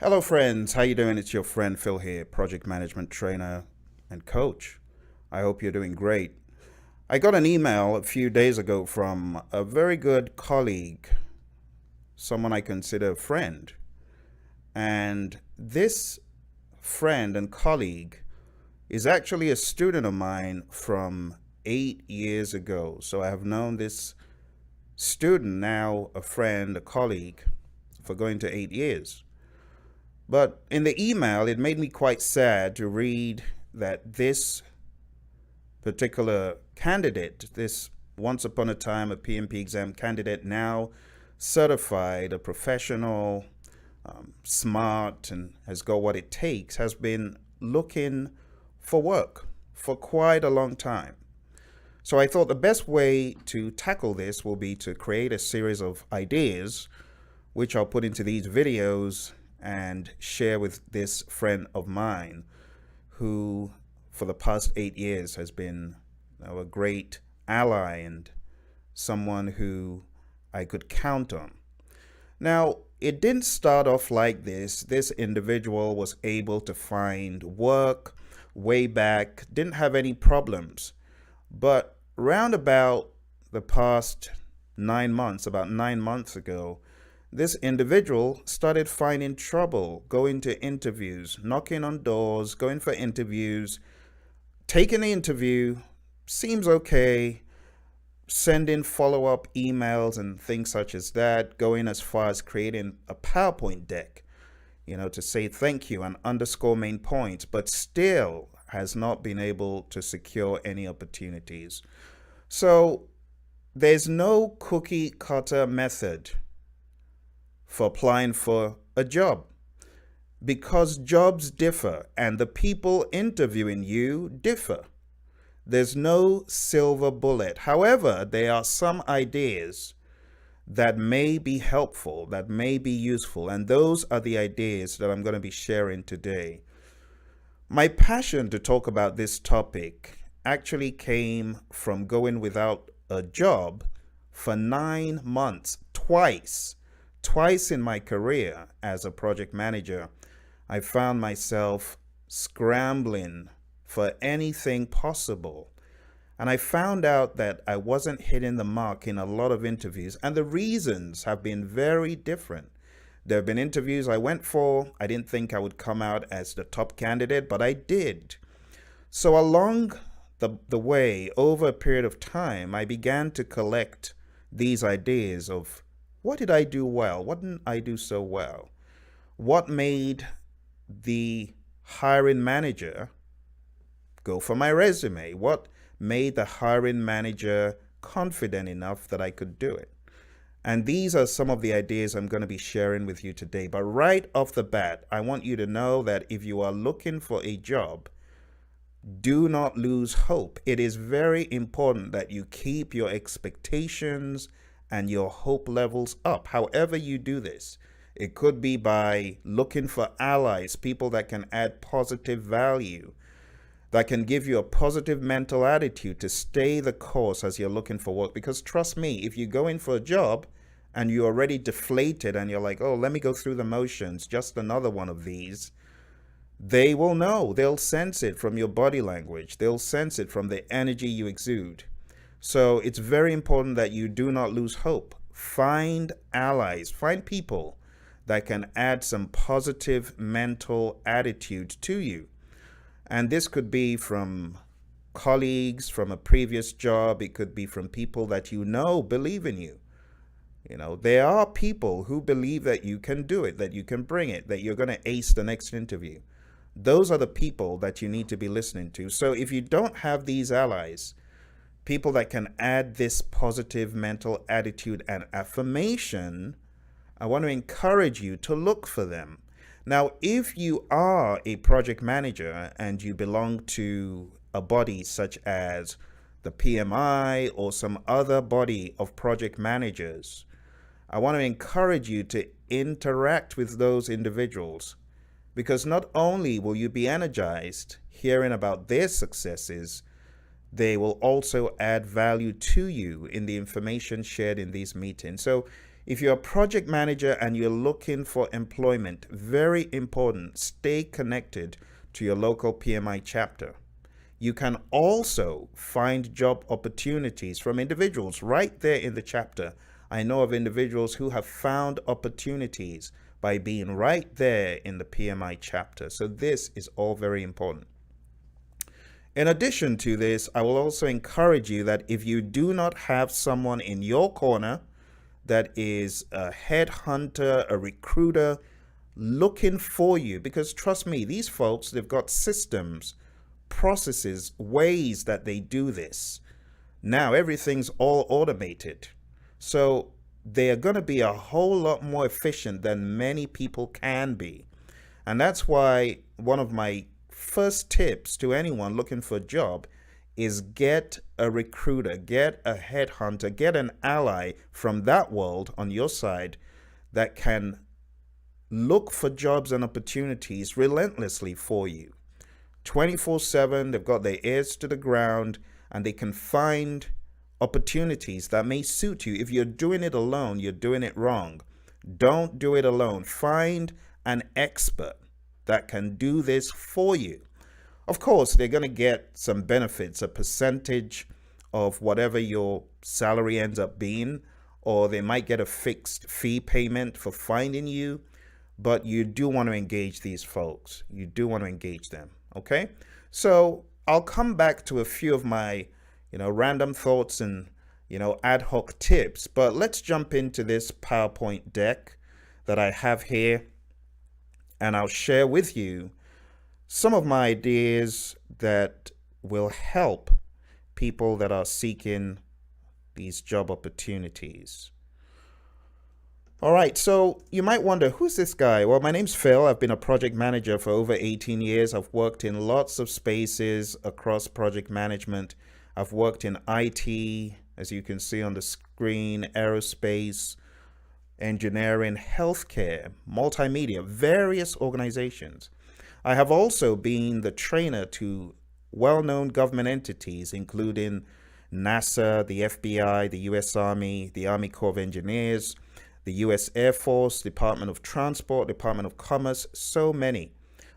Hello friends, how you doing? It's your friend Phil here, project management trainer and coach. I hope you're doing great. I got an email a few days ago from a very good colleague, someone I consider a friend. And this friend and colleague is actually a student of mine from 8 years ago. So I have known this student, now a friend, a colleague, for going to 8 years. But in the email, it made me quite sad to read that this particular candidate, this once upon a time a PMP exam candidate, now certified, a professional, smart, and has got what it takes, has been looking for work for quite a long time. So I thought the best way to tackle this will be to create a series of ideas, which I'll put into these videos and share with this friend of mine who for the past 8 years has been a great ally and someone who I could count on. Now, it didn't start off like this. This individual was able to find work way back, didn't have any problems. But round about the past 9 months, about 9 months ago, this individual started finding trouble going to interviews, knocking on doors, going for interviews, taking the interview, seems okay, sending follow-up emails and things such as that, going as far as creating a PowerPoint deck, to say thank you and underscore main points, but still has not been able to secure any opportunities. So there's no cookie cutter method for applying for a job because jobs differ and the people interviewing you differ. There's no silver bullet. However, there are some ideas that may be helpful, that may be useful, and those are the ideas that I'm going to be sharing today. My passion to talk about this topic actually came from going without a job for 9 months, twice in my career as a project manager. I found myself scrambling for anything possible. And I found out that I wasn't hitting the mark in a lot of interviews, and the reasons have been very different. There have been interviews I went for. I didn't think I would come out as the top candidate, but I did. So along the way, over a period of time, I began to collect these ideas of what did I do well? What didn't I do so well? What made the hiring manager go for my resume? What made the hiring manager confident enough that I could do it? And these are some of the ideas I'm going to be sharing with you today. But right off the bat, I want you to know that if you are looking for a job, do not lose hope. It is very important that you keep your expectations and your hope levels up. However you do this, it could be by looking for allies, people that can add positive value, that can give you a positive mental attitude to stay the course as you're looking for work. Because trust me, if you go in for a job and you're already deflated and you're like, oh, let me go through the motions, just another one of these, they will know. They'll sense it from your body language. They'll sense it from the energy you exude. So it's very important that you do not lose hope. Find allies, find people that can add some positive mental attitude to you. And this could be from colleagues from a previous job. It could be from people that believe in you. There are people who believe that you can do it, that you can bring it, that you're going to ace the next interview. Those are the people that you need to be listening to. So if you don't have these allies, people that can add this positive mental attitude and affirmation, I want to encourage you to look for them. Now, if you are a project manager and you belong to a body such as the PMI or some other body of project managers, I want to encourage you to interact with those individuals, because not only will you be energized hearing about their successes, they will also add value to you in the information shared in these meetings. So If you're a project manager and you're looking for employment, very important, stay connected to your local PMI chapter. You can also find job opportunities from individuals right there in the chapter. I know of individuals who have found opportunities by being right there in the PMI chapter. So this is all very important. In addition to this, I will also encourage you that if you do not have someone in your corner that is a headhunter, a recruiter looking for you, because trust me, these folks, they've got systems, processes, ways that they do this. Now everything's all automated. So they are going to be a whole lot more efficient than many people can be. And that's why one of my first tips to anyone looking for a job is get a recruiter, get a headhunter, get an ally from that world on your side that can look for jobs and opportunities relentlessly for you. 24/7, they've got their ears to the ground and they can find opportunities that may suit you. If you're doing it alone, you're doing it wrong. Don't do it alone. Find an expert that can do this for you. Of course, they're going to get some benefits, a percentage of whatever your salary ends up being, or they might get a fixed fee payment for finding you, but you do want to engage these folks. You do want to engage them, okay? So I'll come back to a few of my, random thoughts and, ad hoc tips, but let's jump into this PowerPoint deck that I have here, and I'll share with you some of my ideas that will help people that are seeking these job opportunities. All right, so you might wonder, who's this guy? Well, my name's Phil. I've been a project manager for over 18 years. I've worked in lots of spaces across project management. I've worked in IT, as you can see on the screen, aerospace, engineering, healthcare, multimedia, various organizations. I have also been the trainer to well-known government entities, including NASA, the FBI, the U.S. Army, the Army Corps of Engineers, the U.S. Air Force, Department of Transport, Department of Commerce, so many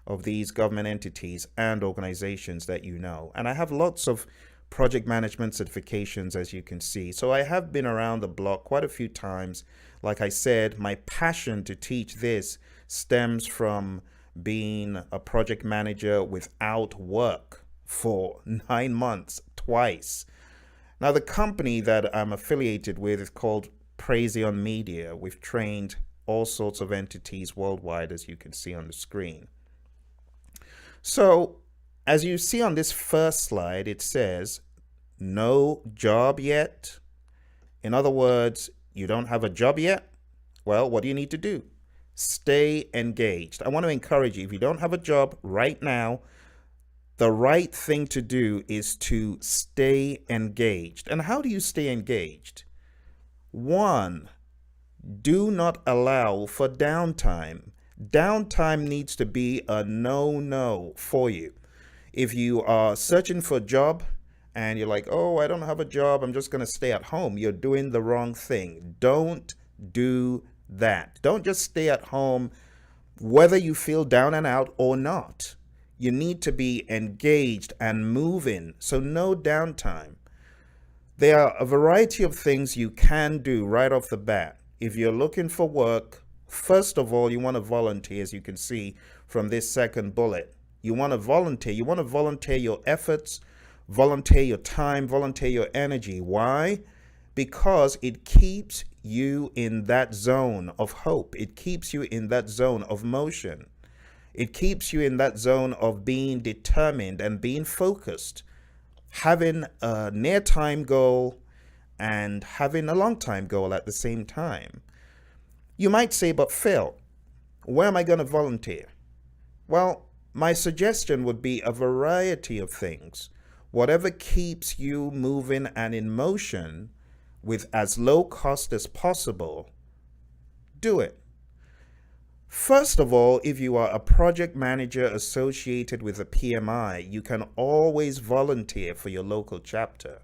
of these government entities and organizations that you know. And I have lots of project management certifications, as you can see. So I have been around the block quite a few times. Like I said, my passion to teach this stems from being a project manager without work for 9 months, twice. Now, the company that I'm affiliated with is called Praizion Media. We've trained all sorts of entities worldwide, as you can see on the screen. So, as you see on this first slide, it says, no job yet. In other words, you don't have a job yet? Well, what do you need to do? Stay engaged. I want to encourage you, if you don't have a job right now, the right thing to do is to stay engaged. And how do you stay engaged? 1, do not allow for downtime. Downtime needs to be a no-no for you. If you are searching for a job and you're like, oh, I don't have a job, I'm just going to stay at home, you're doing the wrong thing. Don't do that. Don't just stay at home, whether you feel down and out or not. You need to be engaged and moving, so no downtime. There are a variety of things you can do right off the bat. If you're looking for work, first of all, you want to volunteer, as you can see from this second bullet. You want to volunteer. You want to volunteer your efforts, volunteer your time, volunteer your energy. Why? Because it keeps you in that zone of hope. It keeps you in that zone of motion. It keeps you in that zone of being determined and being focused, having a near time goal and having a long time goal at the same time. You might say, but Phil, where am I going to volunteer? Well, my suggestion would be a variety of things. Whatever keeps you moving and in motion with as low cost as possible, do it. First of all, if you are a project manager associated with a PMI, you can always volunteer for your local chapter.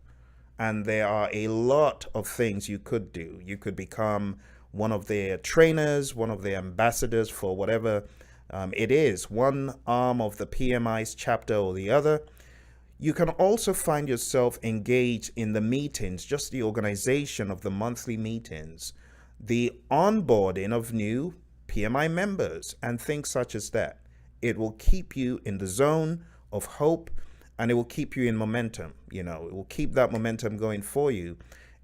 And there are a lot of things you could do. You could become one of their trainers, one of their ambassadors for whatever it is, one arm of the PMI's chapter or the other. You can also find yourself engaged in the meetings, just the organization of the monthly meetings, the onboarding of new PMI members, and things such as that. It will keep you in the zone of hope, and it will keep you in momentum. It will keep that momentum going for you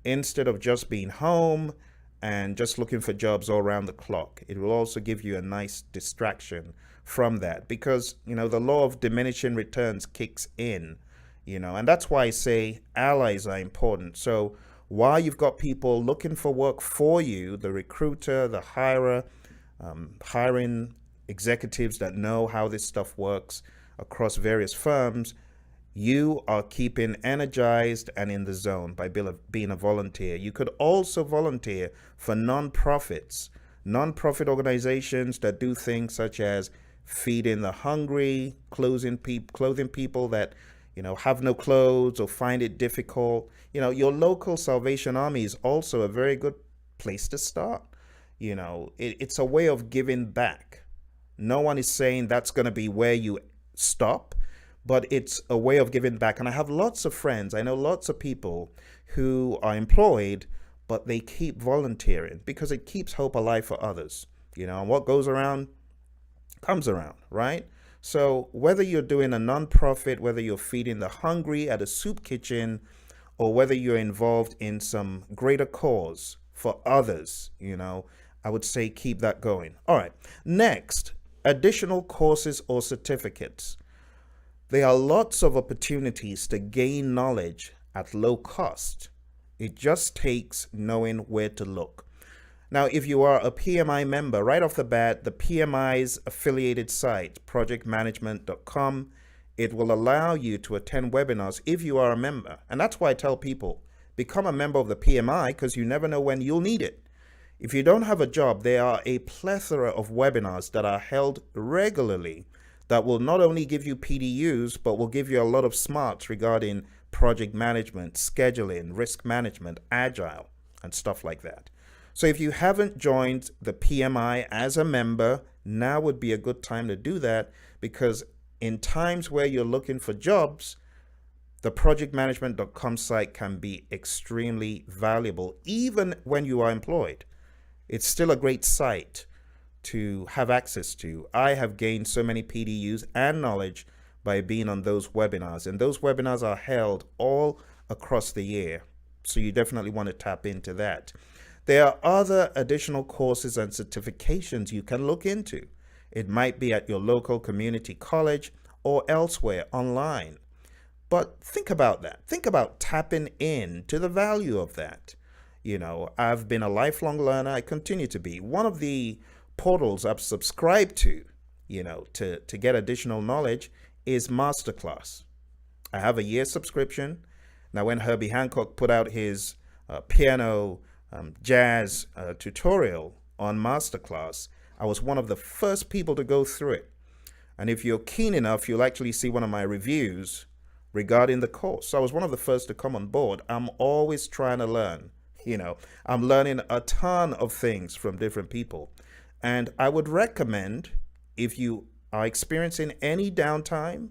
instead of just being home and just looking for jobs all around the clock. It will also give you a nice distraction from that, because the law of diminishing returns kicks in, and that's why I say allies are important. So while you've got people looking for work for you, the recruiter, the hirer, hiring executives that know how this stuff works across various firms, you are keeping energized and in the zone by being a volunteer. You could also volunteer for nonprofit organizations that do things such as feeding the hungry, clothing people that have no clothes or find it difficult. Your local Salvation Army is also a very good place to start. It's a way of giving back. No one is saying that's going to be where you stop, but it's a way of giving back. And I have lots of friends. I know lots of people who are employed, but they keep volunteering because it keeps hope alive for others. And what goes around comes around, right? So whether you're doing a nonprofit, whether you're feeding the hungry at a soup kitchen, or whether you're involved in some greater cause for others, I would say keep that going. All right. Next, additional courses or certificates. There are lots of opportunities to gain knowledge at low cost. It just takes knowing where to look. Now, if you are a PMI member, right off the bat, the PMI's affiliated site, projectmanagement.com, it will allow you to attend webinars if you are a member. And that's why I tell people, become a member of the PMI, because you never know when you'll need it. If you don't have a job, there are a plethora of webinars that are held regularly that will not only give you PDUs, but will give you a lot of smarts regarding project management, scheduling, risk management, agile, and stuff like that. So if you haven't joined the PMI as a member, now would be a good time to do that, because in times where you're looking for jobs, the projectmanagement.com site can be extremely valuable, even when you are employed. It's still a great site to have access to. I have gained so many PDUs and knowledge by being on those webinars, and those webinars are held all across the year. So you definitely want to tap into that. There are other additional courses and certifications you can look into. It might be at your local community college or elsewhere online. But think about that. Think about tapping in to the value of that. I've been a lifelong learner. I continue to be. One of the portals I've subscribed to, to get additional knowledge is Masterclass. I have a year subscription. Now, when Herbie Hancock put out his piano jazz tutorial on Masterclass, I was one of the first people to go through it. And if you're keen enough, you'll actually see one of my reviews regarding the course. So I was one of the first to come on board. I'm always trying to learn. I'm learning a ton of things from different people. And I would recommend, if you are experiencing any downtime,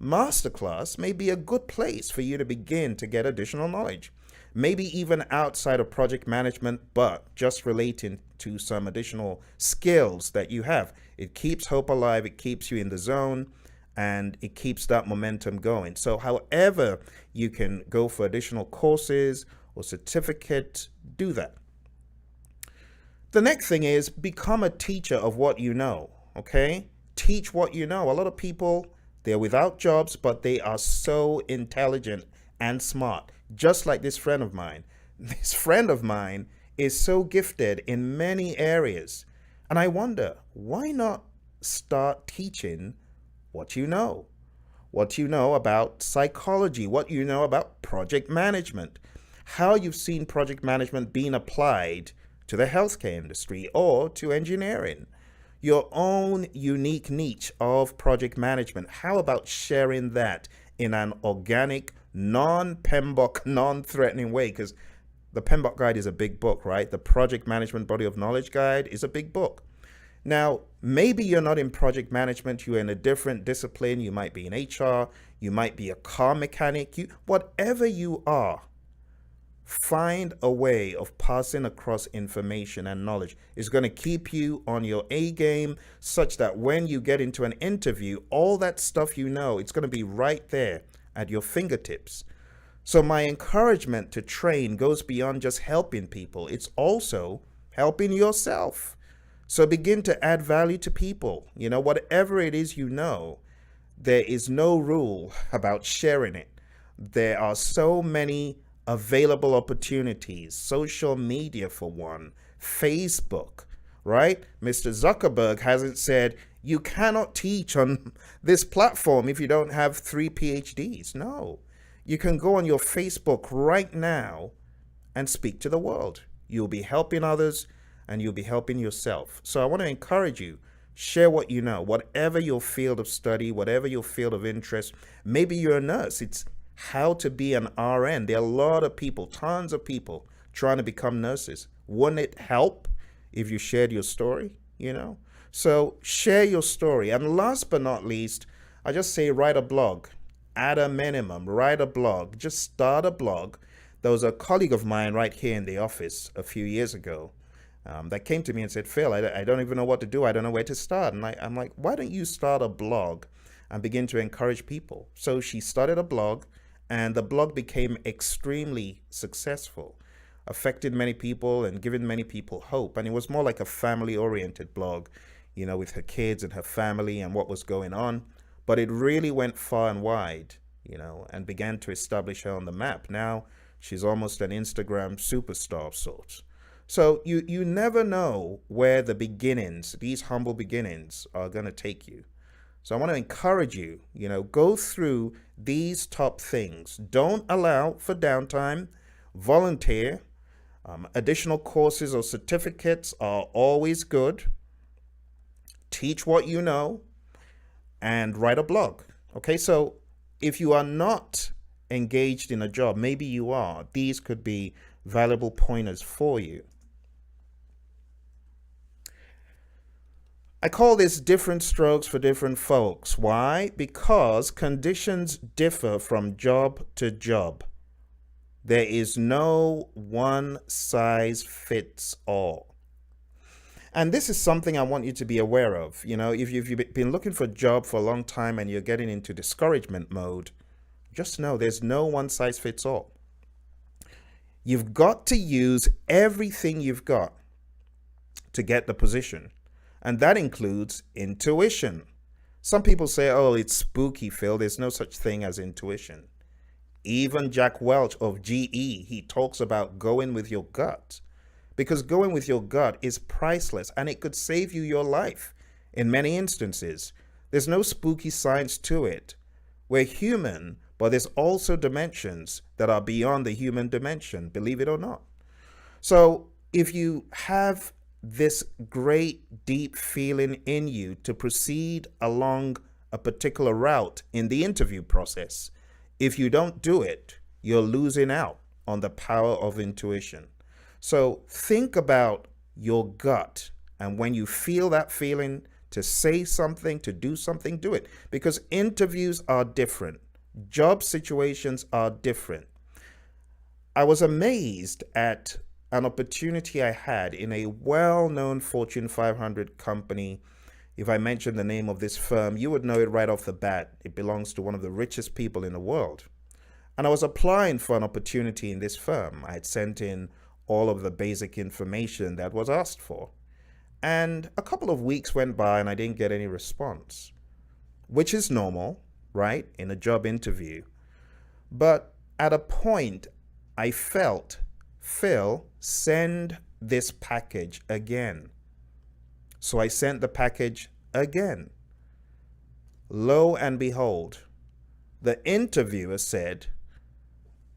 Masterclass may be a good place for you to begin to get additional knowledge. Maybe even outside of project management, but just relating to some additional skills that you have. It keeps hope alive, it keeps you in the zone, and it keeps that momentum going. So however you can go for additional courses or certificates, do that. The next thing is become a teacher of what you know, okay? Teach what you know. A lot of people, they're without jobs, but they are so intelligent and smart. Just like this friend of mine. This friend of mine is so gifted in many areas. And I wonder, why not start teaching what you know? What you know about psychology, what you know about project management, how you've seen project management being applied to the healthcare industry or to engineering. Your own unique niche of project management. How about sharing that in an organic, non-PMBOK, non-threatening way? Because The PMBOK guide is a big book, right? The project management body of knowledge guide is a big book. Now, maybe you're not in project management, you're in a different discipline, you might be in HR, you might be a car mechanic, whatever you are, find a way of passing across information and knowledge. It's going to keep you on your A game such that when you get into an interview, all that stuff you know, it's going to be right there at your fingertips. So my encouragement to train goes beyond just helping people. It's also helping yourself. So begin to add value to people. Whatever it is there is no rule about sharing it. There are so many available opportunities. Social media for one, Facebook, right? Mr. Zuckerberg hasn't said, you cannot teach on this platform if you don't have 3 PhDs. No. You can go on your Facebook right now and speak to the world. You'll be helping others and you'll be helping yourself. So I want to encourage you, share what you know, whatever your field of study, whatever your field of interest. Maybe you're a nurse. It's how to be an RN. There are a lot of people, tons of people trying to become nurses. Wouldn't it help if you shared your story, So share your story. And last but not least, I just say write a blog. At a minimum, write a blog. Just start a blog. There was a colleague of mine right here in the office a few years ago that came to me and said, Phil, I don't even know what to do. I don't know where to start. And I'm like, why don't you start a blog and begin to encourage people? So she started a blog, and the blog became extremely successful, affected many people and given many people hope. And it was more like a family-oriented blog, with her kids and her family and what was going on. But it really went far and wide, and began to establish her on the map. Now she's almost an Instagram superstar of sorts. So you never know where the beginnings, these humble beginnings, are going to take you. So I want to encourage you, go through these top things. Don't allow for downtime. Volunteer. Additional courses or certificates are always good. Teach what you know. And write a blog. Okay, so if you are not engaged in a job, maybe you are, these could be valuable pointers for you. I call this different strokes for different folks. Why? Because conditions differ from job to job. There is no one size fits all. And this is something I want you to be aware of. If you've been looking for a job for a long time and you're getting into discouragement mode, just know there's no one size fits all. You've got to use everything you've got to get the position. And that includes intuition. Some people say, oh, it's spooky, Phil. There's no such thing as intuition. Even Jack Welch of GE, he talks about going with your gut. Because going with your gut is priceless, and it could save you your life in many instances. There's no spooky science to it. We're human, but there's also dimensions that are beyond the human dimension, believe it or not. So if you have this great deep feeling in you to proceed along a particular route in the interview process, if you don't do it, you're losing out on the power of intuition. So think about your gut, and when you feel that feeling to say something, to do something, do it. Because interviews are different. Job situations are different. I was amazed at an opportunity I had in a well-known Fortune 500 company. If I mention the name of this firm, you would know it right off the bat. It belongs to one of the richest people in the world. And I was applying for an opportunity in this firm. I had sent in all of the basic information that was asked for. And a couple of weeks went by and I didn't get any response, which is normal, right, in a job interview. But at a point, I felt, Phil, send this package again. So I sent the package again. Lo and behold, the interviewer said,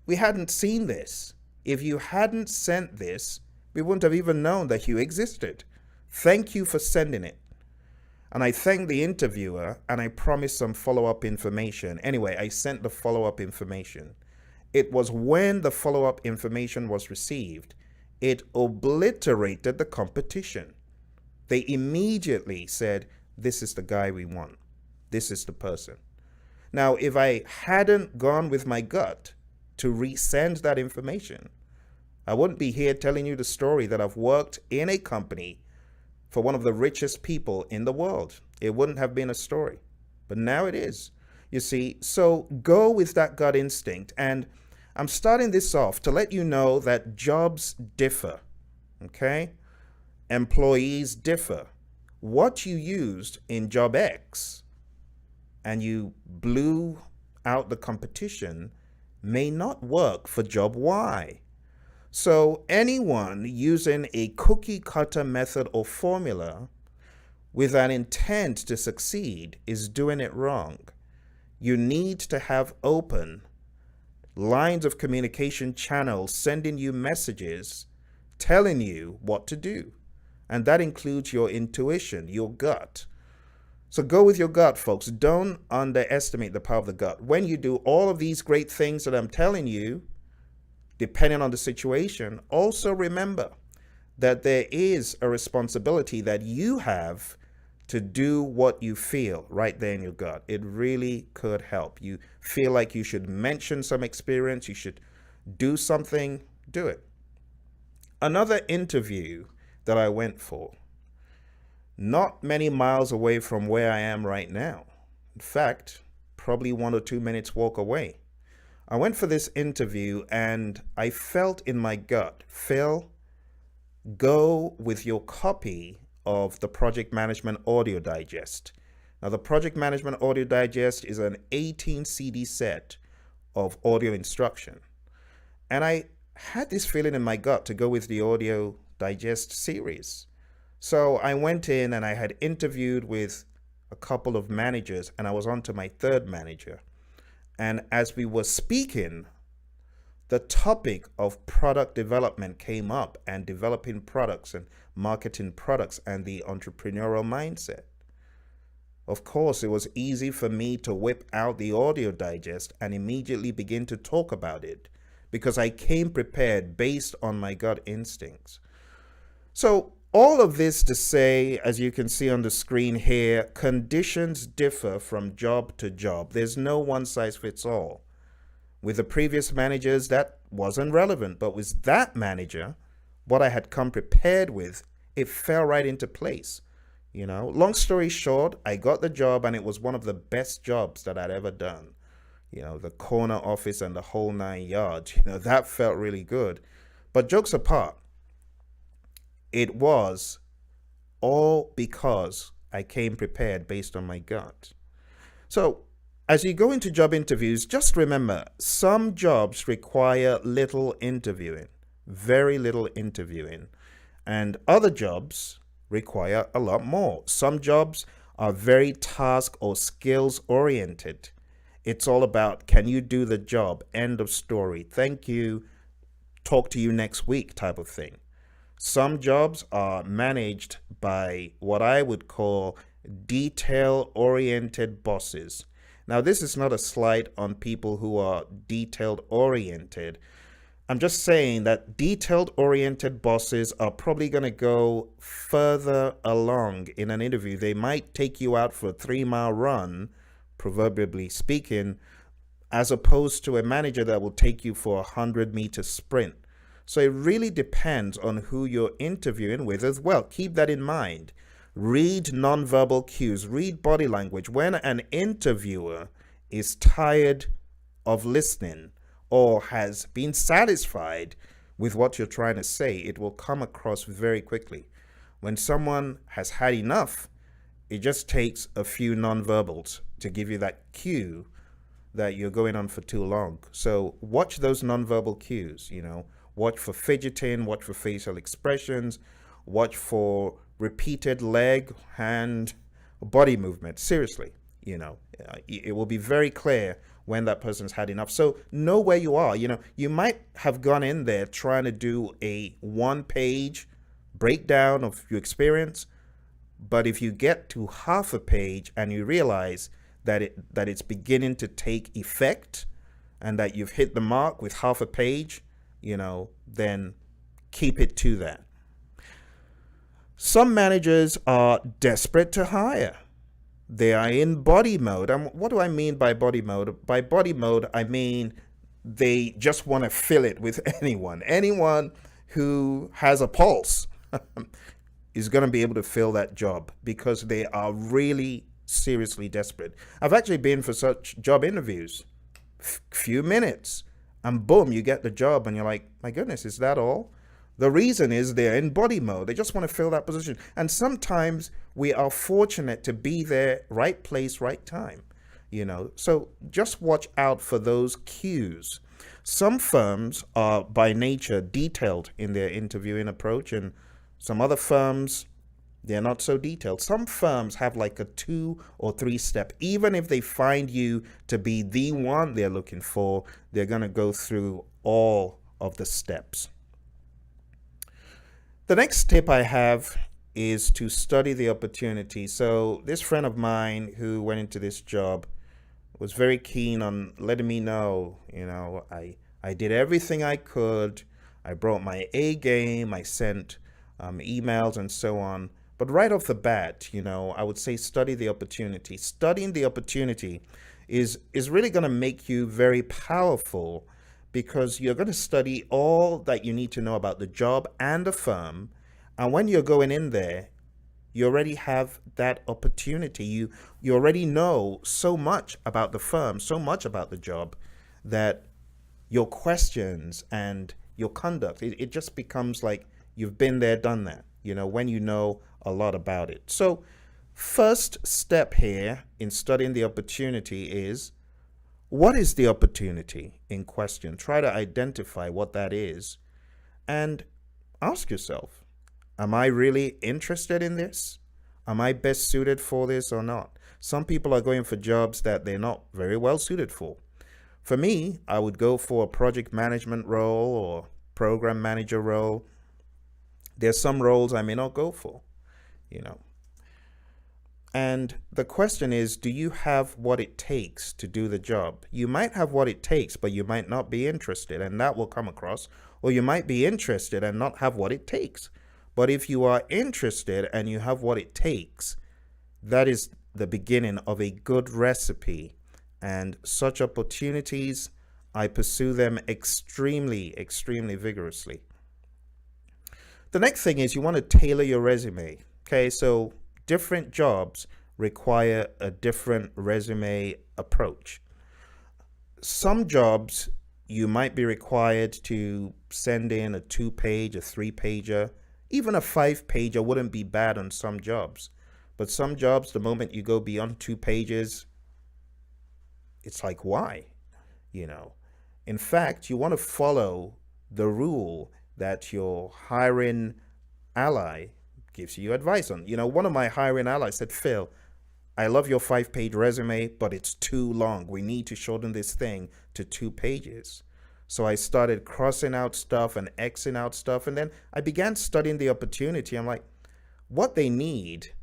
we hadn't seen this. If you hadn't sent this, we wouldn't have even known that you existed. Thank you for sending it. And I thanked the interviewer and I promised some follow-up information. Anyway, I sent the follow-up information. It was when the follow-up information was received, it obliterated the competition. They immediately said, this is the guy we want. This is the person. Now, if I hadn't gone with my gut to resend that information, I wouldn't be here telling you the story that I've worked in a company for one of the richest people in the world. It wouldn't have been a story, but now it is. You see, so go with that gut instinct. And I'm starting this off to let you know that jobs differ, okay? Employees differ. What you used in job X and you blew out the competition may not work for job Y. So anyone using a cookie cutter method or formula with an intent to succeed is doing it wrong. You need to have open lines of communication channels sending you messages telling you what to do. And that includes your intuition, your gut. So go with your gut, folks. Don't underestimate the power of the gut. When you do all of these great things that I'm telling you, depending on the situation, also remember that there is a responsibility that you have to do what you feel right there in your gut. It really could help. You feel like you should mention some experience, you should do something, do it. Another interview that I went for, not many miles away from where I am right now. In fact, probably 1 or 2 minutes walk away. I went for this interview and I felt in my gut, Phil, go with your copy of the Project Management Audio Digest. Now, the Project Management Audio Digest is an 18 CD set of audio instruction. And I had this feeling in my gut to go with the Audio Digest series. So I went in and I had interviewed with a couple of managers and I was on to my third manager. And as we were speaking, the topic of product development came up and developing products and marketing products and the entrepreneurial mindset. Of course, it was easy for me to whip out the audio digest and immediately begin to talk about it because I came prepared based on my gut instincts. So all of this to say, as you can see on the screen here, conditions differ from job to job. There's no one size fits all. With the previous managers, that wasn't relevant, but with that manager, what I had come prepared with, it fell right into place. You know, long story short, I got the job and it was one of the best jobs that I'd ever done. You know, the corner office and the whole 9 yards, that felt really good. But jokes apart, it was all because I came prepared based on my gut. So as you go into job interviews, just remember, some jobs require little interviewing, very little interviewing, and other jobs require a lot more. Some jobs are very task or skills oriented. It's all about, can you do the job? End of story. Thank you. Talk to you next week type of thing. Some jobs are managed by what I would call detail-oriented bosses. Now, this is not a slight on people who are detailed-oriented. I'm just saying that detailed-oriented bosses are probably going to go further along in an interview. They might take you out for a 3-mile run, proverbially speaking, as opposed to a manager that will take you for a 100-meter sprint. So it really depends on who you're interviewing with as well. Keep that in mind. Read nonverbal cues, read body language. When an interviewer is tired of listening or has been satisfied with what you're trying to say, it will come across very quickly. When someone has had enough, it just takes a few nonverbals to give you that cue that you're going on for too long. So watch those nonverbal cues, Watch for fidgeting, watch for facial expressions, watch for repeated leg, hand, body movement. Seriously, it will be very clear when that person's had enough. So know where you are. You might have gone in there trying to do a 1-page breakdown of your experience, but if you get to half a page and you realize that it's beginning to take effect, and that you've hit the mark with half a page, then keep it to that. Some managers are desperate to hire. They are in body mode. And what do I mean by body mode? By body mode, I mean they just want to fill it with anyone. Anyone who has a pulse is going to be able to fill that job because they are really seriously desperate. I've actually been for such job interviews. Few minutes and boom, you get the job and you're like, my goodness, is that all? The reason is they're in body mode. They just want to fill that position. And sometimes we are fortunate to be there, right place, right time, So just watch out for those cues. Some firms are by nature detailed in their interviewing approach, and some other firms, they're not so detailed. Some firms have like a 2 or 3 step. Even if they find you to be the one they're looking for, they're going to go through all of the steps. The next tip I have is to study the opportunity. So this friend of mine who went into this job was very keen on letting me know, I did everything I could. I brought my A game. I sent emails and so on. But right off the bat, I would say study the opportunity. Studying the opportunity is really going to make you very powerful, because you're going to study all that you need to know about the job and the firm. And when you're going in there, you already have that opportunity. You already know so much about the firm, so much about the job, that your questions and your conduct, it just becomes like you've been there, done that, when you know a lot about it. So first step here in studying the opportunity is, what is the opportunity in question? Try to identify what that is and ask yourself, am I really interested in this? Am I best suited for this or not? Some people are going for jobs that they're not very well suited for. For me, I would go for a project management role or program manager role. There's some roles I may not go for, And the question is, do you have what it takes to do the job? You might have what it takes, but you might not be interested, and that will come across. Or you might be interested and not have what it takes. But if you are interested and you have what it takes, that is the beginning of a good recipe. And such opportunities, I pursue them extremely, extremely vigorously. The next thing is you want to tailor your resume. Okay, so different jobs require a different resume approach. Some jobs you might be required to send in a 2-page, a 3-pager, even a 5-pager wouldn't be bad on some jobs. But some jobs, the moment you go beyond 2 pages, it's like, why? In fact, you want to follow the rule that your hiring ally gives you advice on. One of my hiring allies said, Phil, I love your 5-page resume, but it's too long. We need to shorten this thing to 2 pages. So I started crossing out stuff and Xing out stuff. And then I began studying the opportunity. I'm like, what they need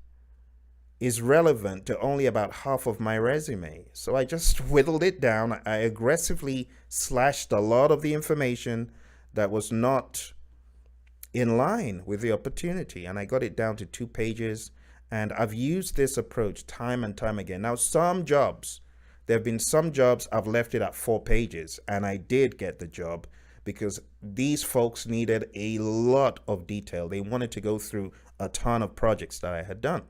is relevant to only about half of my resume. So I just whittled it down. I aggressively slashed a lot of the information that was not in line with the opportunity, and I got it down to 2 pages. And I've used this approach time and time again. Now, there have been some jobs I've left it at 4 pages, and I did get the job because these folks needed a lot of detail. They wanted to go through a ton of projects that I had done.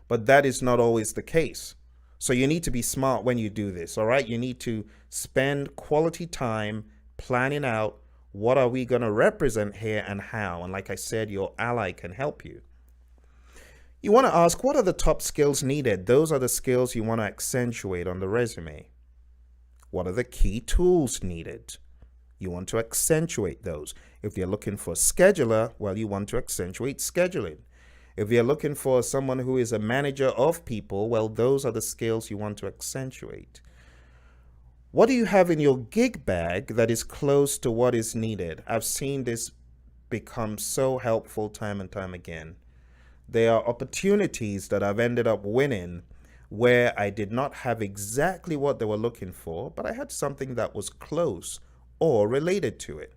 But that is not always the case. So you need to be smart when you do this, all right? You need to spend quality time planning out, what are we going to represent here and how? And like I said, your ally can help you. You want to ask, what are the top skills needed? Those are the skills you want to accentuate on the resume. What are the key tools needed? You want to accentuate those. If you're looking for a scheduler, well, you want to accentuate scheduling. If you're looking for someone who is a manager of people, well, those are the skills you want to accentuate. What do you have in your gig bag that is close to what is needed? I've seen this become so helpful time and time again. There are opportunities that I've ended up winning where I did not have exactly what they were looking for, but I had something that was close or related to it.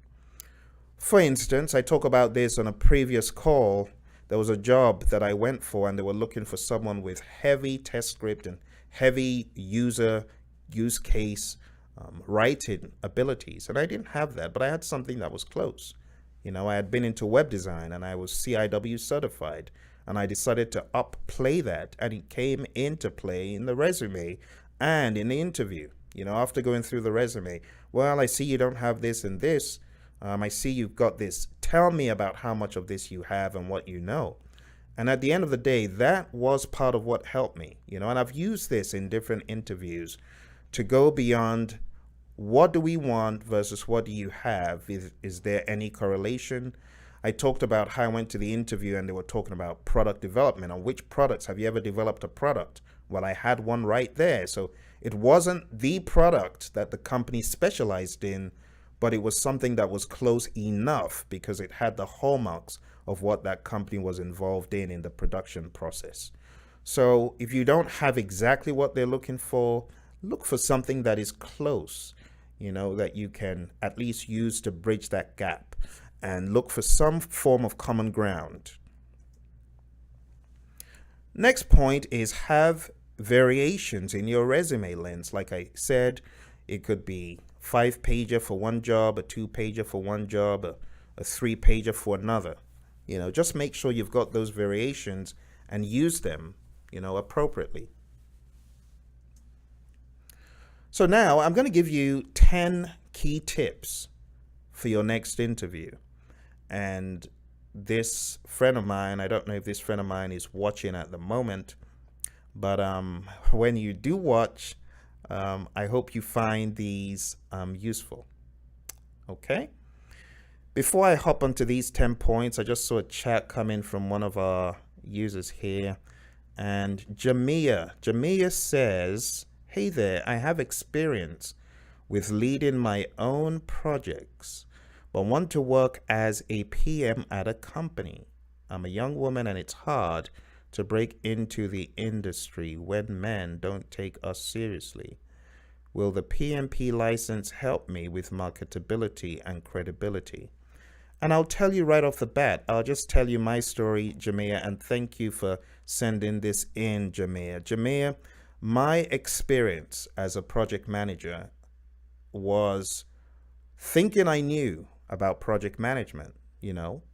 For instance, I talk about this on a previous call. There was a job that I went for, and they were looking for someone with heavy test script and heavy use case writing abilities. And I didn't have that, but I had something that was close. I had been into web design and I was CIW certified, and I decided to upplay that, and it came into play in the resume and in the interview. After going through the resume, well, I see you don't have this and this. I see you've got this. Tell me about how much of this you have and what you know. And at the end of the day, that was part of what helped me, and I've used this in different interviews to go beyond what do we want versus what do you have? Is there any correlation? I talked about how I went to the interview and they were talking about product development. On which products have you ever developed a product? Well, I had one right there. So it wasn't the product that the company specialized in, but it was something that was close enough because it had the hallmarks of what that company was involved in the production process. So if you don't have exactly what they're looking for, look for something that is close, that you can at least use to bridge that gap, and look for some form of common ground. Next point is have variations in your resume lengths. Like I said, it could be 5-pager for one job, a 2-pager for one job, a 3-pager for another. Just make sure you've got those variations and use them, appropriately. So now I'm going to give you 10 key tips for your next interview. And this friend of mine, I don't know if this friend of mine is watching at the moment, but when you do watch, I hope you find these useful. Okay? Before I hop onto these 10 points, I just saw a chat come in from one of our users here. And Jamia says, hey there, I have experience with leading my own projects, but want to work as a PM at a company. I'm a young woman and it's hard to break into the industry when men don't take us seriously. Will the PMP license help me with marketability and credibility? And I'll tell you right off the bat, I'll just tell you my story, Jamia, and thank you for sending this in, Jamia. Jamia, my experience as a project manager was thinking I knew about project management.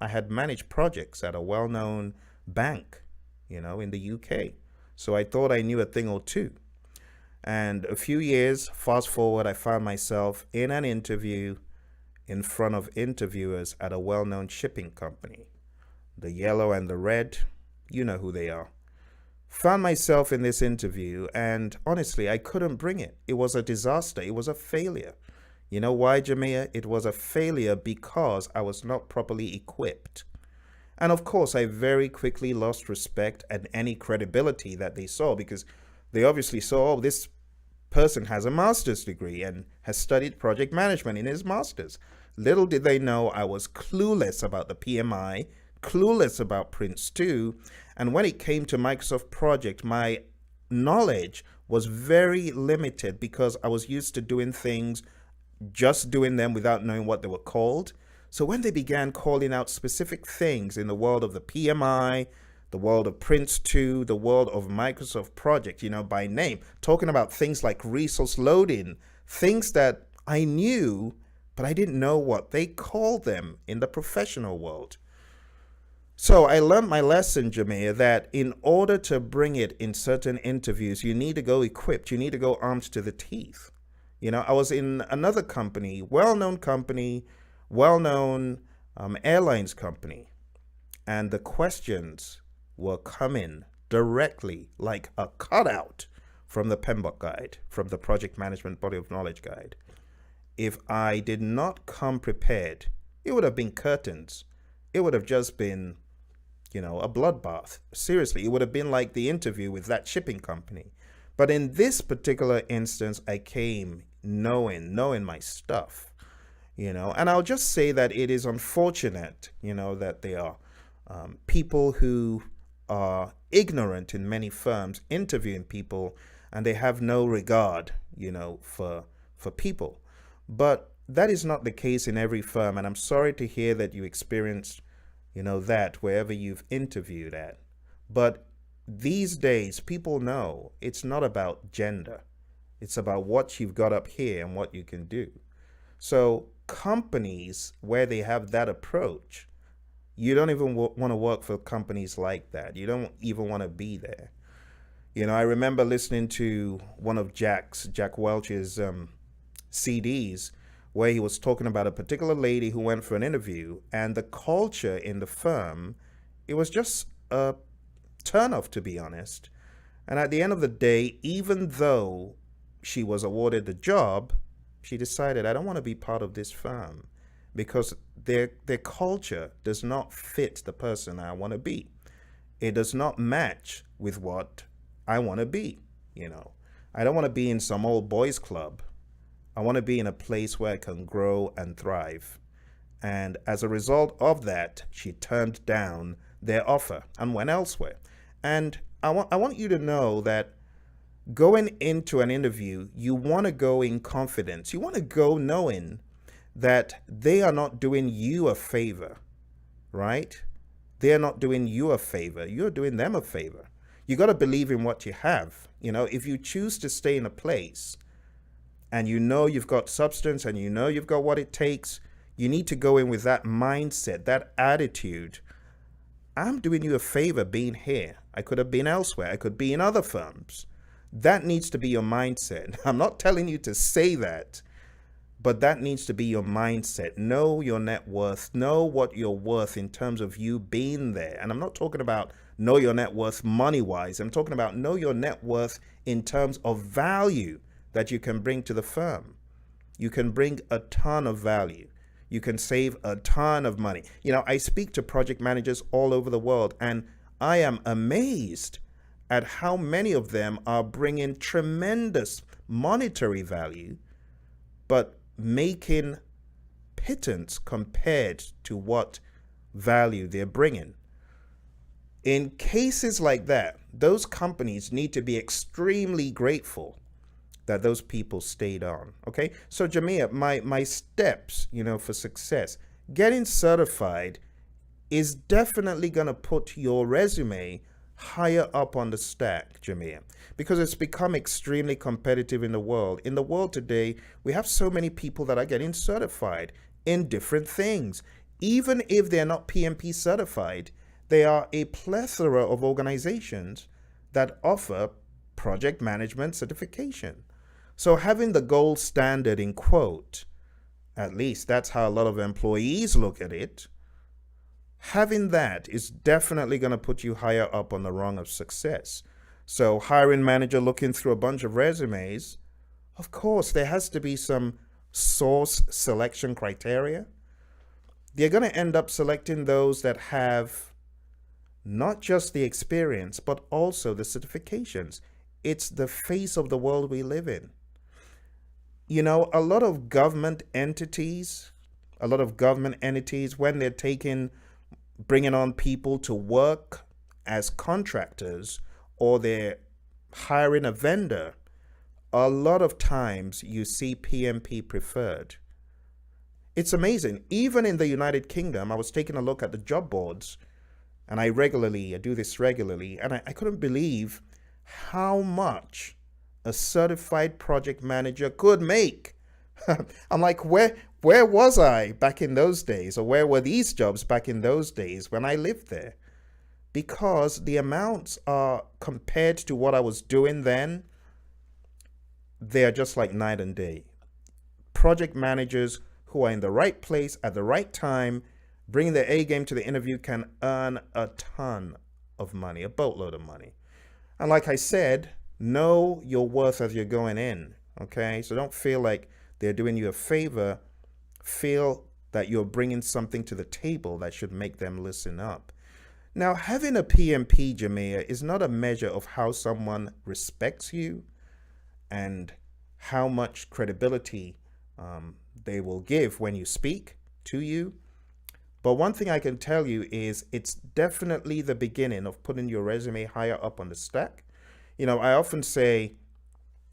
I had managed projects at a well-known bank, in the UK. So I thought I knew a thing or two. And a few years, fast forward, I found myself in an interview in front of interviewers at a well-known shipping company. The yellow and the red, you know who they are. Found myself in this interview, and honestly, I couldn't bring it. It was a disaster. It was a failure. You know why, Jamia? It was a failure because I was not properly equipped. And of course, I very quickly lost respect and any credibility that they saw, because they obviously saw, oh, this person has a master's degree and has studied project management in his master's. Little did they know I was clueless about the PMI, clueless about Prince 2, and when it came to Microsoft Project, my knowledge was very limited because I was used to doing things, just doing them without knowing what they were called. So when they began calling out specific things in the world of the PMI, the world of Prince 2, the world of Microsoft Project, by name, talking about things like resource loading, things that I knew, but I didn't know what they called them in the professional world. So I learned my lesson, Jamia, that in order to bring it in certain interviews, you need to go equipped. You need to go armed to the teeth. I was in another company, well-known airlines company, and the questions were coming directly like a cutout from the PMBOK guide, from the Project Management Body of Knowledge guide. If I did not come prepared, it would have been curtains. It would have just been, a bloodbath. Seriously, it would have been like the interview with that shipping company. But in this particular instance, I came knowing my stuff, and I'll just say that it is unfortunate, that there are people who are ignorant in many firms interviewing people, and they have no regard, for people. But that is not the case in every firm, and I'm sorry to hear that you experienced, that wherever you've interviewed at. But these days, people know it's not about gender. It's about what you've got up here and what you can do. So companies where they have that approach, you don't even want to work for companies like that. You don't even want to be there. I remember listening to one of Jack Welch's CDs where he was talking about a particular lady who went for an interview, and the culture in the firm, it was just a turnoff, to be honest. And at the end of the day, even though she was awarded the job, she decided, I don't want to be part of this firm because their culture does not fit the person I want to be. It does not match with what I want to be. I don't want to be in some old boys club. I want to be in a place where I can grow and thrive. And as a result of that, she turned down their offer and went elsewhere. And I want you to know that going into an interview, you want to go in confidence. You want to go knowing that they are not doing you a favor, right? They are not doing you a favor. You're doing them a favor. You got to believe in what you have. If you choose to stay in a place and you've got substance and you've got what it takes, you need to go in with that mindset, that attitude. I'm doing you a favor being here. I could have been elsewhere. I could be in other firms. That needs to be your mindset. I'm not telling you to say that, but that needs to be your mindset. Know your net worth. Know what you're worth in terms of you being there. And I'm not talking about know your net worth money-wise. I'm talking about know your net worth in terms of value that you can bring to the firm. You can bring a ton of value. You can save a ton of money. I speak to project managers all over the world, and I am amazed at how many of them are bringing tremendous monetary value, but making pittance compared to what value they're bringing. In cases like that, those companies need to be extremely grateful that those people stayed on. Okay, so Jamia, my steps, for success, getting certified is definitely going to put your resume higher up on the stack, Jamia, because it's become extremely competitive in the world. In the world today, we have so many people that are getting certified in different things. Even if they're not PMP certified, there are a plethora of organizations that offer project management certification. So having the gold standard in quote, at least that's how a lot of employees look at it, having that is definitely going to put you higher up on the rung of success. So hiring manager looking through a bunch of resumes, of course, there has to be some source selection criteria. They're going to end up selecting those that have not just the experience, but also the certifications. It's the face of the world we live in. A lot of government entities, when they're bringing on people to work as contractors, or they're hiring a vendor, a lot of times you see PMP preferred. It's amazing. Even in the United Kingdom, I was taking a look at the job boards, and I do this regularly, and I couldn't believe how much a certified project manager could make. I'm like, where was I back in those days? Or where were these jobs back in those days when I lived there? Because the amounts are, compared to what I was doing then, they are just like night and day. Project managers who are in the right place at the right time, bringing their A game to the interview, can earn a ton of money, a boatload of money. And like I said, know your worth as you're going in, okay? So don't feel like they're doing you a favor. Feel that you're bringing something to the table that should make them listen up. Now, having a PMP, Jamia, is not a measure of how someone respects you and how much credibility they will give when you speak to you, But one thing I can tell you is it's definitely the beginning of putting your resume higher up on the stack. I often say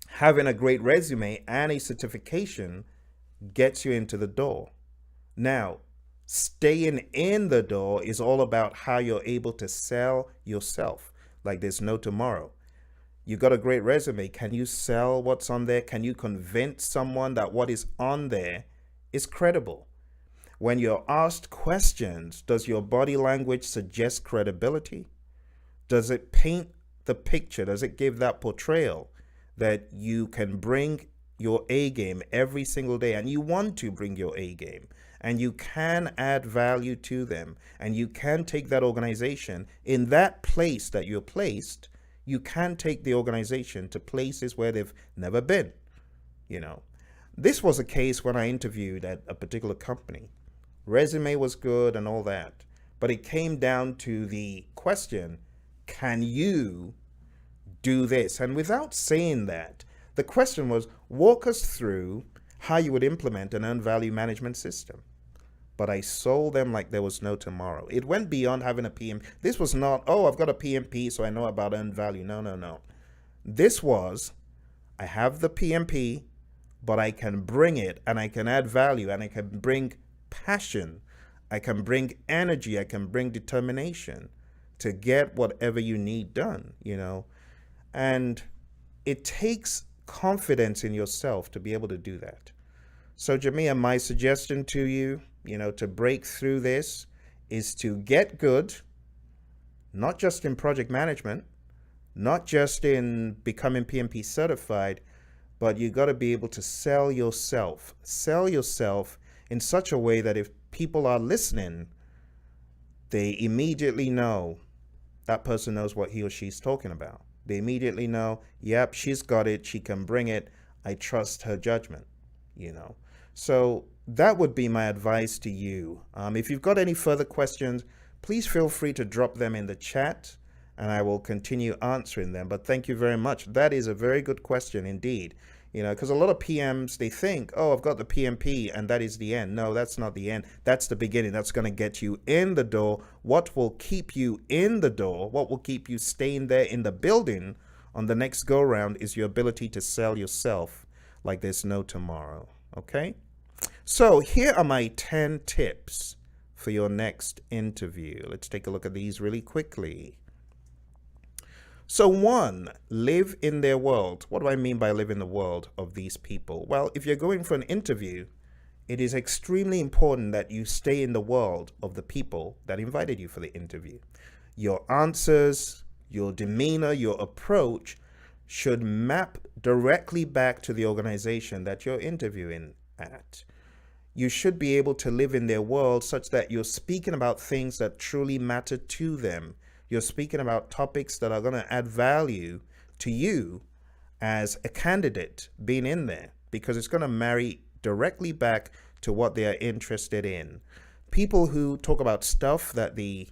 having a great resume and a certification gets you into the door. Now, staying in the door is all about how you're able to sell yourself like there's no tomorrow. You got a great resume. Can you sell what's on there? Can you convince someone that what is on there is credible? When you're asked questions, does your body language suggest credibility? Does it paint the picture? Does it give that portrayal that you can bring your A game every single day and you want to bring your A game and you can add value to them and you can take that organization in that place that you're placed, you can take the organization to places where they've never been. This was a case when I interviewed at a particular company. Resume was good and all that, but it came down to the question, can you do this? And without saying that, the question was, walk us through how you would implement an earned value management system. But I sold them like there was no tomorrow. It went beyond having a PM. This was not, oh, I've got a PMP, so I know about earned value. No. This was, I have the PMP, but I can bring it and I can add value and I can bring passion. I can bring energy. I can bring determination to get whatever you need done, And it takes confidence in yourself to be able to do that. So, Jamia, my suggestion to you, to break through this is to get good, not just in project management, not just in becoming PMP certified, but you got to be able to sell yourself in such a way that if people are listening, they immediately know that person knows what he or she's talking about. They immediately know, yep, she's got it. She can bring it. I trust her judgment, So that would be my advice to you. If you've got any further questions, please feel free to drop them in the chat and I will continue answering them. But thank you very much. That is a very good question indeed. Because a lot of PMs, they think, oh, I've got the PMP and that is the end. No, that's not the end. That's the beginning. That's going to get you in the door. What will keep you in the door, what will keep you staying there in the building on the next go round is your ability to sell yourself like there's no tomorrow. Okay? So here are my 10 tips for your next interview. Let's take a look at these really quickly. So 1, live in their world. What do I mean by live in the world of these people? Well, if you're going for an interview, it is extremely important that you stay in the world of the people that invited you for the interview. Your answers, your demeanor, your approach should map directly back to the organization that you're interviewing at. You should be able to live in their world such that you're speaking about things that truly matter to them. You're speaking about topics that are going to add value to you as a candidate being in there, because it's going to marry directly back to what they are interested in. People who talk about stuff that the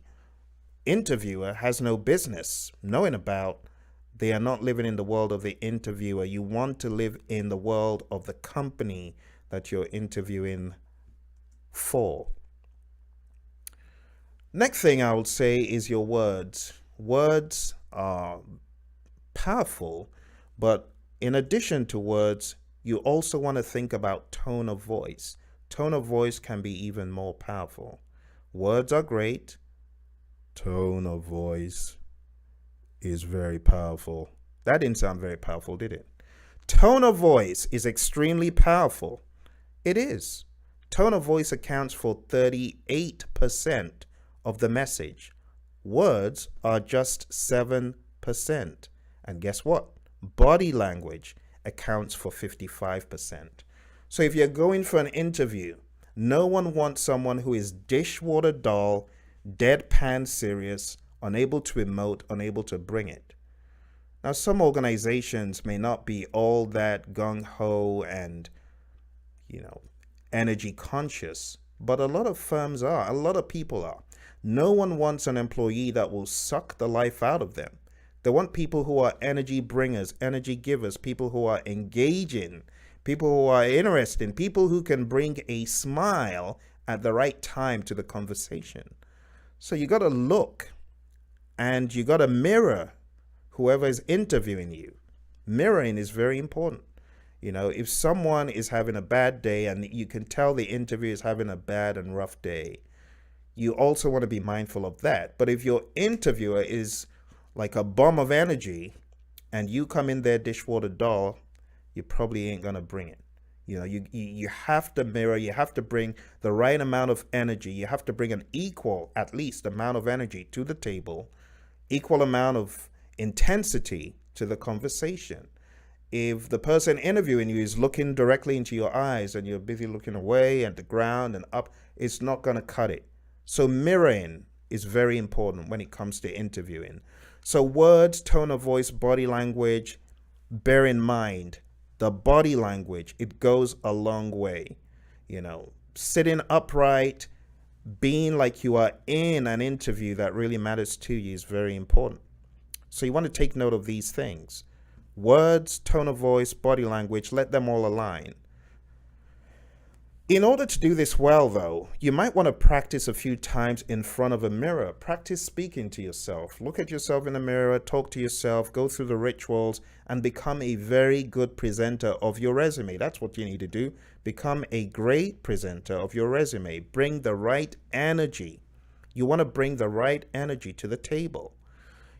interviewer has no business knowing about, they are not living in the world of the interviewer. You want to live in the world of the company that you're interviewing for. Next thing I would say is your words. Words are powerful, but in addition to words, you also want to think about tone of voice. Tone of voice can be even more powerful. Words are great. Tone of voice is very powerful. That didn't sound very powerful, did it? Tone of voice is extremely powerful. It is. Tone of voice accounts for 38% of the message. Words are just 7%. And guess what? Body language accounts for 55%. So if you're going for an interview, no one wants someone who is dishwater dull, deadpan serious, unable to emote, unable to bring it. Now, some organizations may not be all that gung-ho and, energy conscious, but a lot of firms are, a lot of people are. No one wants an employee that will suck the life out of them. They want people who are energy bringers, energy givers, people who are engaging, people who are interested, people who can bring a smile at the right time to the conversation. So you got to look and you got to mirror whoever is interviewing you. Mirroring is very important. If someone is having a bad day and you can tell the interviewer is having a bad and rough day, you also want to be mindful of that. But if your interviewer is like a bomb of energy and you come in there dishwater dull, you probably ain't going to bring it. You have to mirror, you have to bring the right amount of energy. You have to bring an equal, at least, amount of energy to the table, equal amount of intensity to the conversation. If the person interviewing you is looking directly into your eyes and you're busy looking away at the ground and up, it's not going to cut it. So mirroring is very important when it comes to interviewing. So words, tone of voice, body language, bear in mind, the body language, it goes a long way. Sitting upright, being like you are in an interview that really matters to you is very important. So you want to take note of these things. Words, tone of voice, body language, let them all align. In order to do this well, though, you might want to practice a few times in front of a mirror. Practice speaking to yourself. Look at yourself in the mirror, talk to yourself, go through the rituals, and become a very good presenter of your resume. That's what you need to do. Become a great presenter of your resume. Bring the right energy. You want to bring the right energy to the table.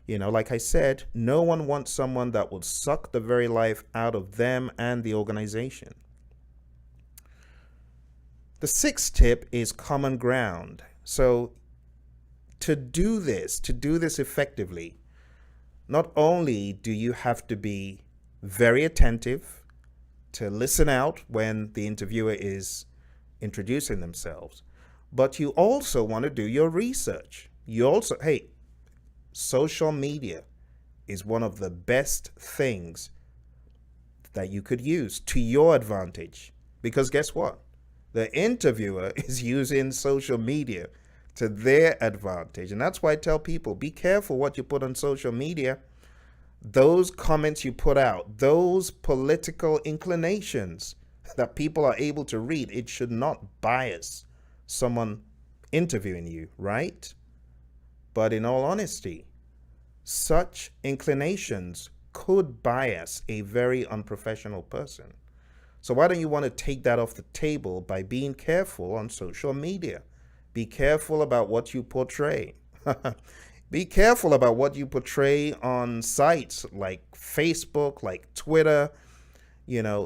Like I said, no one wants someone that will suck the very life out of them and the organization. The sixth tip is common ground. So to do this effectively, not only do you have to be very attentive to listen out when the interviewer is introducing themselves, but you also want to do your research. Social media is one of the best things that you could use to your advantage. Because guess what? The interviewer is using social media to their advantage. And that's why I tell people, be careful what you put on social media. Those comments you put out, those political inclinations that people are able to read, it should not bias someone interviewing you, right? But in all honesty, such inclinations could bias a very unprofessional person. So why don't you want to take that off the table by being careful on social media? Be careful about what you portray. Be careful about what you portray on sites like Facebook, like Twitter,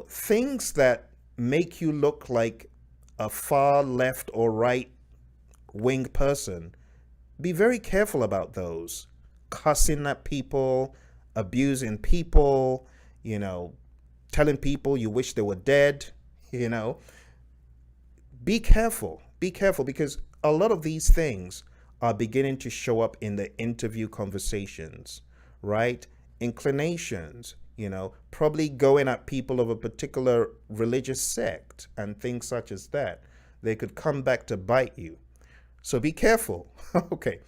things that make you look like a far left or right wing person. Be very careful about those. Cussing at people, abusing people, telling people you wish they were dead, Be careful because a lot of these things are beginning to show up in the interview conversations, right? Inclinations, probably going at people of a particular religious sect and things such as that. They could come back to bite you. So be careful. Okay.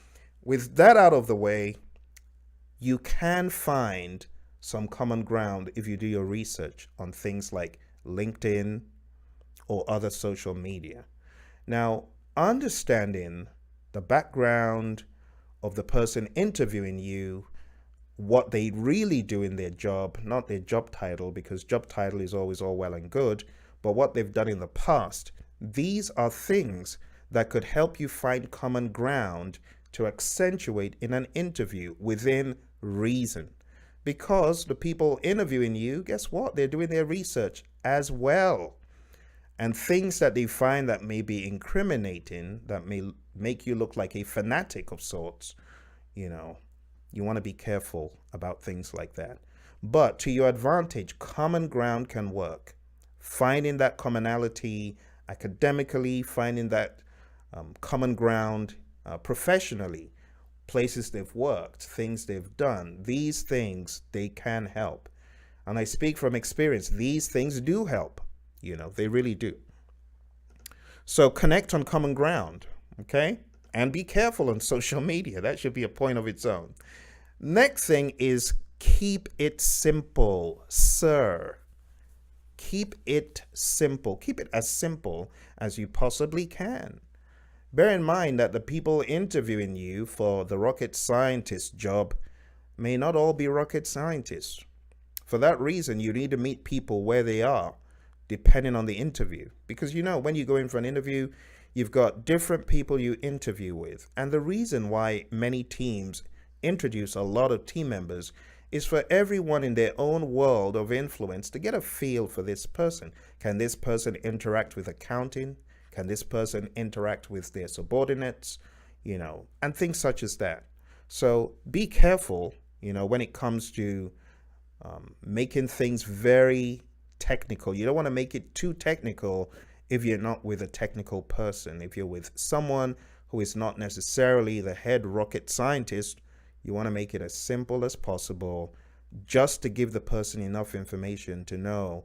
With that out of the way, you can find some common ground if you do your research on things like LinkedIn or other social media. Now, understanding the background of the person interviewing you, what they really do in their job, not their job title, because job title is always all well and good, but what they've done in the past, these are things that could help you find common ground to accentuate in an interview within reason. Because the people interviewing you, guess what? They're doing their research as well. And things that they find that may be incriminating, that may make you look like a fanatic of sorts, you want to be careful about things like that. But to your advantage, common ground can work. Finding that commonality academically, finding that common ground professionally, places they've worked, things they've done, these things, they can help. And I speak from experience, these things do help, they really do. So connect on common ground, okay? And be careful on social media. That should be a point of its own. Next thing is keep it simple, sir. keep it simple. Keep it as simple as you possibly can. Bear in mind that the people interviewing you for the rocket scientist job may not all be rocket scientists. For that reason, you need to meet people where they are, depending on the interview. Because when you go in for an interview, you've got different people you interview with. And the reason why many teams introduce a lot of team members is for everyone in their own world of influence to get a feel for this person. Can this person interact with accounting? Can this person interact with their subordinates? And things such as that. So be careful, when it comes to making things very technical. You don't want to make it too technical if you're not with a technical person. If you're with someone who is not necessarily the head rocket scientist, you want to make it as simple as possible, just to give the person enough information to know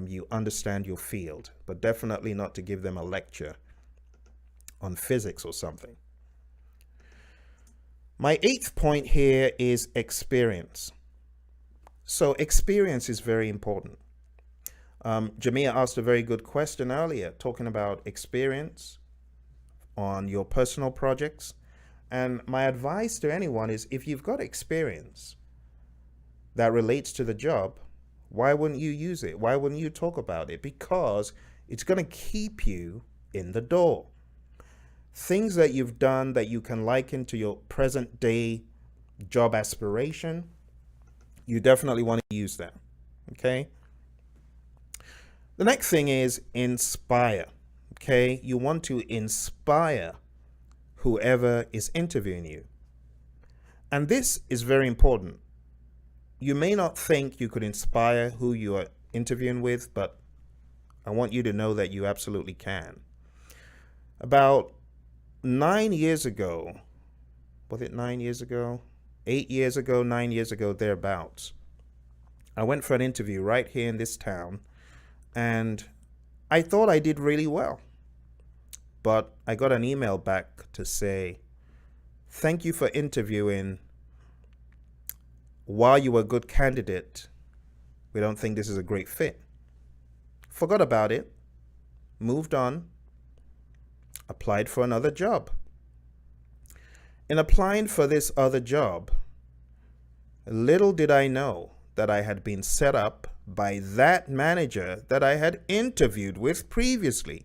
you understand your field, but definitely not to give them a lecture on physics or something. My 8th point here is experience. So experience is very important. Jamia asked a very good question earlier, talking about experience on your personal projects. And my advice to anyone is, if you've got experience that relates to the job, why wouldn't you use it? Why wouldn't you talk about it? Because it's going to keep you in the door. Things that you've done that you can liken to your present day job aspiration, you definitely want to use that. Okay. The next thing is inspire. Okay. You want to inspire whoever is interviewing you. And this is very important. You may not think you could inspire who you are interviewing with, but I want you to know that you absolutely can. About 9 years ago, was it 9 years ago? 8 years ago, 9 years ago, thereabouts, I went for an interview right here in this town, and I thought I did really well. But I got an email back to say, thank you for interviewing. While you were a good candidate, we don't think this is a great fit. Forgot about it, moved on, applied for another job. In applying for this other job, little did I know that I had been set up by that manager that I had interviewed with previously.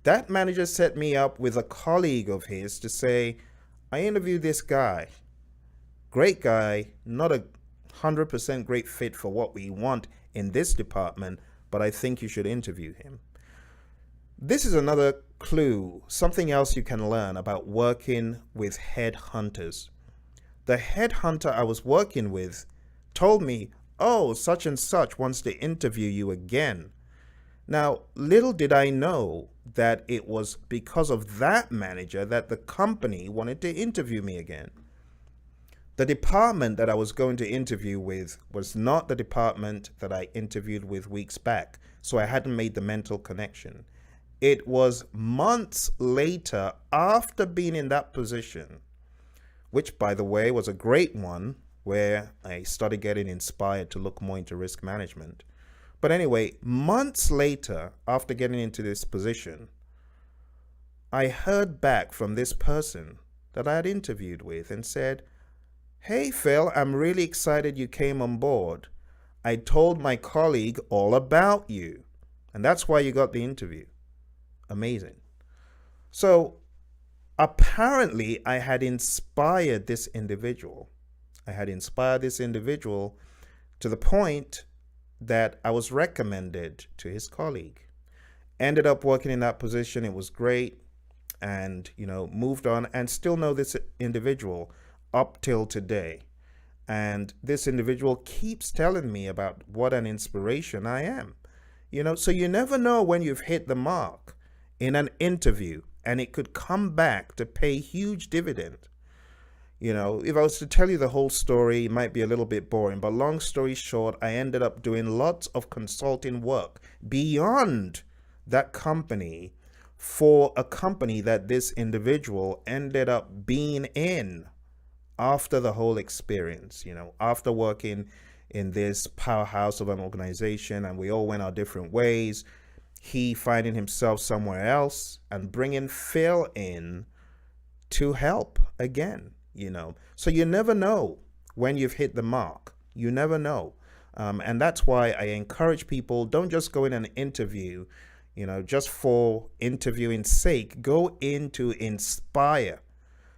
That manager set me up with a colleague of his to say, I interviewed this guy. Great guy, not 100% great fit for what we want in this department, but I think you should interview him. This is another clue, something else you can learn about working with headhunters. The headhunter I was working with told me, oh, such and such wants to interview you again. Now, little did I know that it was because of that manager that the company wanted to interview me again. The department that I was going to interview with was not the department that I interviewed with weeks back, so I hadn't made the mental connection. It was months later, after being in that position, which, by the way, was a great one, where I started getting inspired to look more into risk management. But anyway, months later, after getting into this position, I heard back from this person that I had interviewed with and said, hey, Phil, I'm really excited you came on board. I told my colleague all about you, and that's why you got the interview. Amazing. So apparently I had inspired this individual. To the point that I was recommended to his colleague. Ended up working in that position. It was great, and moved on, and still know this individual up till today. And this individual keeps telling me about what an inspiration I am. So you never know when you've hit the mark in an interview, and it could come back to pay huge dividend. If I was to tell you the whole story, it might be a little bit boring, but long story short, I ended up doing lots of consulting work beyond that company for a company that this individual ended up being in after the whole experience, after working in this powerhouse of an organization, and we all went our different ways. He finding himself somewhere else and bringing Phil in to help again, So you never know when you've hit the mark. You never know. And that's why I encourage people, don't just go in an interview, just for interviewing's sake. Go in to inspire.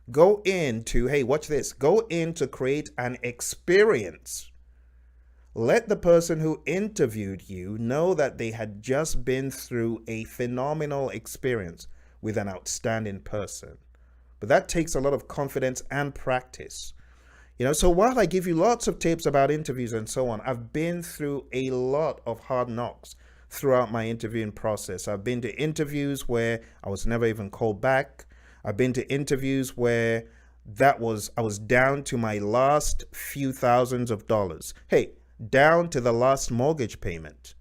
Go in to, hey, watch this. Go in to create an experience. Let the person who interviewed you know that they had just been through a phenomenal experience with an outstanding person. But that takes a lot of confidence and practice. So while I give you lots of tips about interviews and so on, I've been through a lot of hard knocks throughout my interviewing process. I've been to interviews where I was never even called back. I've been to interviews where I was down to my last few thousands of dollars. Hey, down to the last mortgage payment.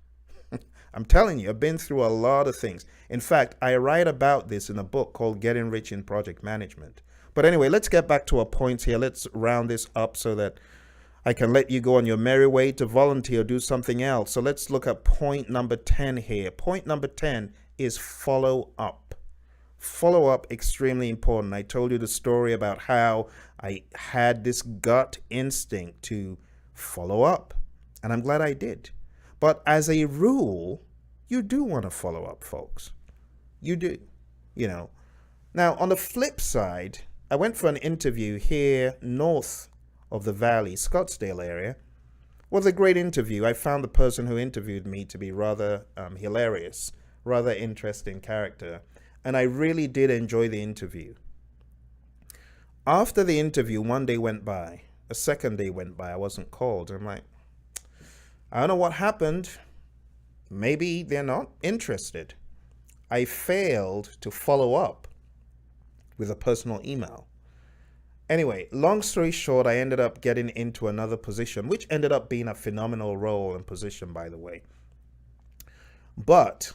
I'm telling you, I've been through a lot of things. In fact, I write about this in a book called Getting Rich in Project Management. But anyway, let's get back to our points here. Let's round this up so that I can let you go on your merry way to volunteer or do something else. So let's look at point number 10 here. Point number 10 is follow up. Follow up, extremely important. I told you the story about how I had this gut instinct to follow up, and I'm glad I did. But as a rule, you do want to follow up, folks. You do, Now, on the flip side, I went for an interview here north of the valley, Scottsdale area. It was a great interview. I found the person who interviewed me to be rather hilarious, rather interesting character. And I really did enjoy the interview. After the interview, one day went by. A second day went by. I wasn't called. I'm like, I don't know what happened. Maybe they're not interested. I failed to follow up with a personal email. Anyway, long story short, I ended up getting into another position, which ended up being a phenomenal role and position, by the way. But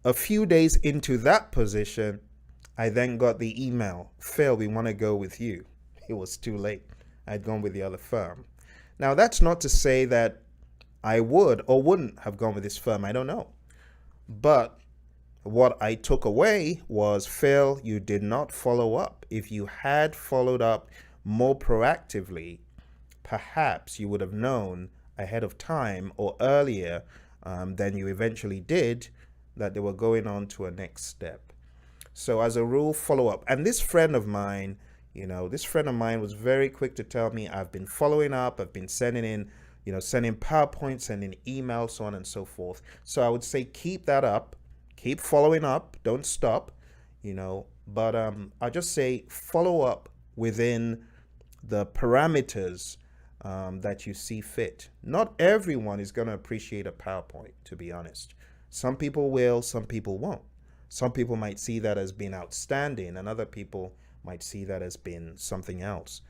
a few days into that position, I then got the email, Phil, we want to go with you. It was too late. I'd gone with the other firm. Now, that's not to say that I would or wouldn't have gone with this firm. I don't know. But what I took away was, Phil, you did not follow up. If you had followed up more proactively, perhaps you would have known ahead of time or earlier than you eventually did that they were going on to a next step. So as a rule, follow up. And this friend of mine, was very quick to tell me, I've been following up, I've been sending in, sending PowerPoint, sending emails, so on and so forth. So I would say keep that up, keep following up, don't stop, but I just say follow up within the parameters that you see fit. Not everyone is going to appreciate a PowerPoint, to be honest. Some people will, some people won't. Some people might see that as being outstanding, and other people might see that as being something else,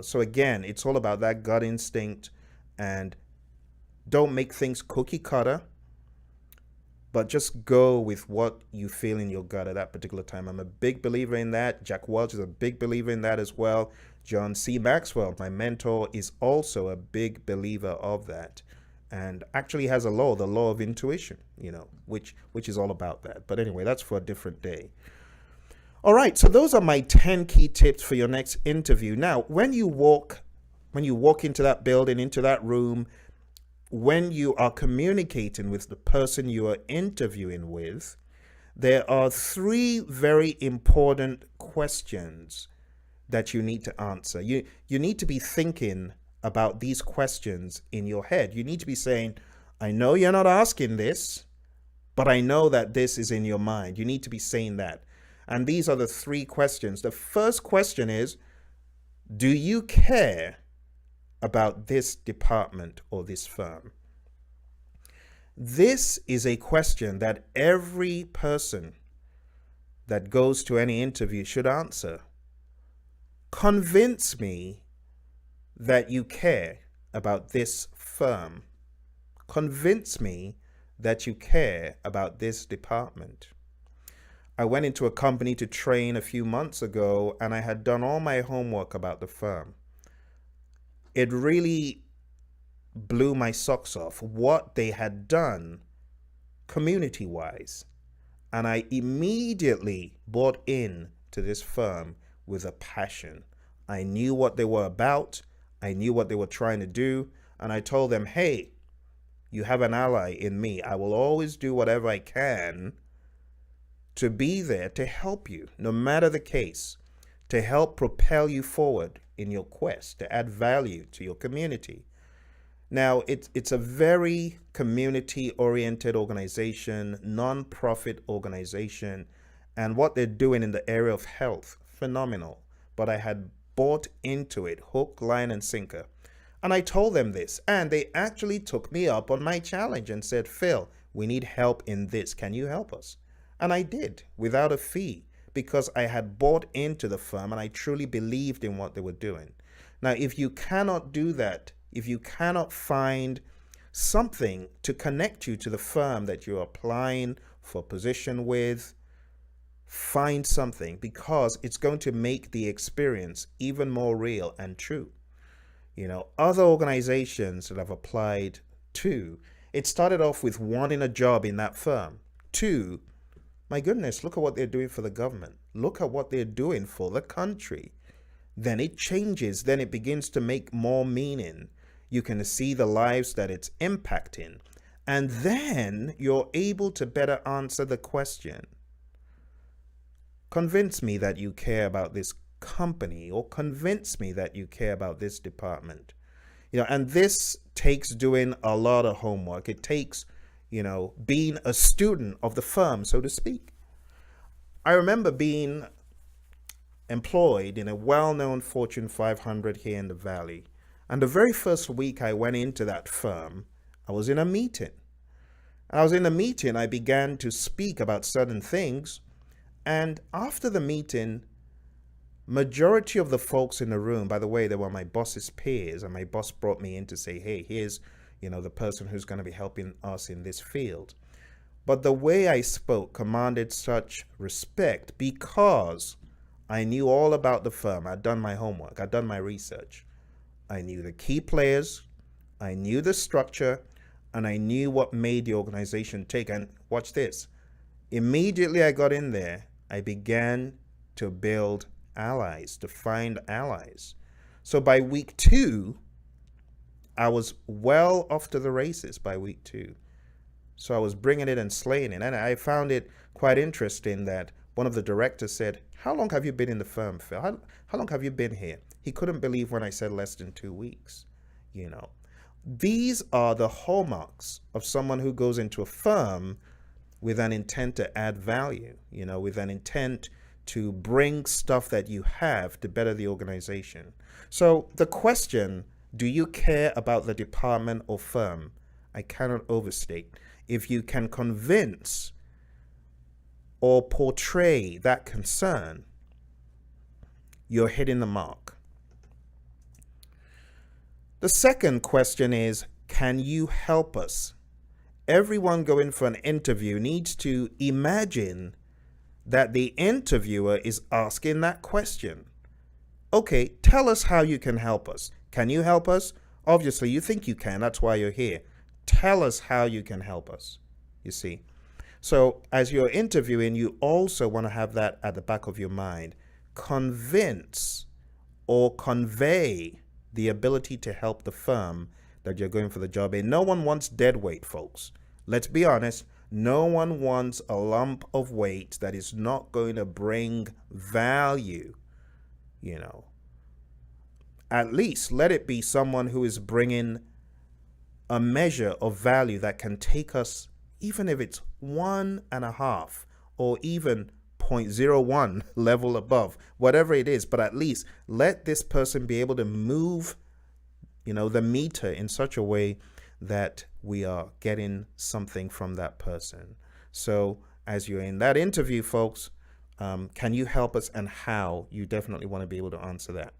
So again, it's all about that gut instinct, and don't make things cookie cutter, but just go with what you feel in your gut at that particular time. I'm a big believer in that. Jack Welch is a big believer in that as well. John C. Maxwell, my mentor, is also a big believer of that, and actually has a law, the law of intuition, which is all about that. But anyway, that's for a different day. All right, so those are my 10 key tips for your next interview. Now, when you walk into that building, into that room, when you are communicating with the person you are interviewing with, there are 3 very important questions that you need to answer. You need to be thinking about these questions in your head. You need to be saying, I know you're not asking this, but I know that this is in your mind. You need to be saying that. And these are the 3 questions. The first question is, do you care about this department or this firm? This is a question that every person that goes to any interview should answer. Convince me that you care about this firm. Convince me that you care about this department. I went into a company to train a few months ago, and I had done all my homework about the firm. It really blew my socks off what they had done community wise. And I immediately bought in to this firm with a passion. I knew what they were about, I knew what they were trying to do, and I told them, hey, you have an ally in me. I will always do whatever I can to be there to help you, no matter the case, to help propel you forward in your quest, to add value to your community. Now, it's a very community-oriented organization, non-profit organization, and what they're doing in the area of health, phenomenal. But I had bought into it, hook, line, and sinker. And I told them this, and they actually took me up on my challenge and said, Phil, we need help in this. Can you help us? And I did, without a fee, because I had bought into the firm and I truly believed in what they were doing. Now, if you cannot do that, if you cannot find something to connect you to the firm that you're applying for a position with, find something, because it's going to make the experience even more real and true. You know, other organizations that I've applied to, it started off with wanting a job in that firm. Two, my goodness, look at what they're doing for the government. Look at what they're doing for the country. Then it changes. Then it begins to make more meaning. You can see the lives that it's impacting. And then you're able to better answer the question. Convince me that you care about this company, or convince me that you care about this department. You know, and this takes doing a lot of homework. It takes, you know, being a student of the firm, so to speak. I remember being employed in a well-known Fortune 500 here in the Valley. And the very first week I went into that firm, I was in a meeting. I began to speak about certain things. And after the meeting, majority of the folks in the room, by the way, they were my boss's peers, and my boss brought me in to say, hey, here's, you know, the person who's going to be helping us in this field. But the way I spoke commanded such respect because I knew all about the firm. I'd done my homework. I'd done my research. I knew the key players, I knew the structure, and I knew what made the organization tick. And watch this. Immediately I got in there, I began to build allies, to find allies. So by week 2, I was well off to the races by week 2. So I was bringing it and slaying it. And I found it quite interesting that one of the directors said, how long have you been in the firm, Phil? How long have you been here? He couldn't believe when I said less than 2 weeks. You know, these are the hallmarks of someone who goes into a firm with an intent to add value, you know, with an intent to bring stuff that you have to better the organization. So the question, do you care about the department or firm? I cannot overstate. If you can convince or portray that concern, you're hitting the mark. The second question is, can you help us? Everyone going for an interview needs to imagine that the interviewer is asking that question. Okay, tell us how you can help us. Can you help us? Obviously, you think you can. That's why you're here. Tell us how you can help us, you see. So as you're interviewing, you also want to have that at the back of your mind. Convince or convey the ability to help the firm that you're going for the job in. No one wants dead weight, folks. Let's be honest. No one wants a lump of weight that is not going to bring value, you know. At least let it be someone who is bringing a measure of value that can take us, even if it's 1.5 or even 0.01 level above, whatever it is, but at least let this person be able to move, you know, the meter in such a way that we are getting something from that person. So as you're in that interview, folks, can you help us, and how? You definitely want to be able to answer that.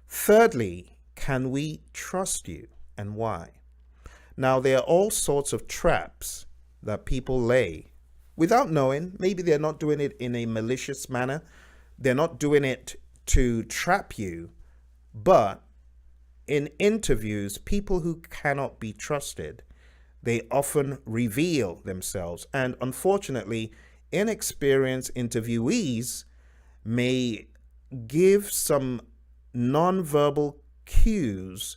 Thirdly, can we trust you, and why? Now, there are all sorts of traps that people lay without knowing. Maybe they're not doing it in a malicious manner. They're not doing it to trap you, but in interviews, people who cannot be trusted, they often reveal themselves. And unfortunately, inexperienced interviewees may give some nonverbal cues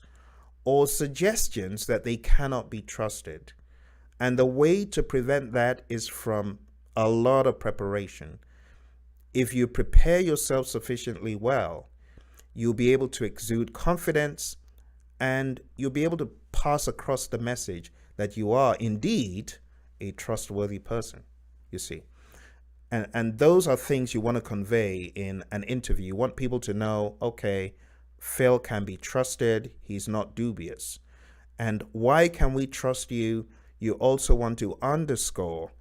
or suggestions that they cannot be trusted. And the way to prevent that is from a lot of preparation. If you prepare yourself sufficiently well, you'll be able to exude confidence and you'll be able to pass across the message that you are indeed a trustworthy person, you see. And those are things you want to convey in an interview. You want people to know, okay, Phil can be trusted. He's not dubious. And why can we trust you? You also want to underscore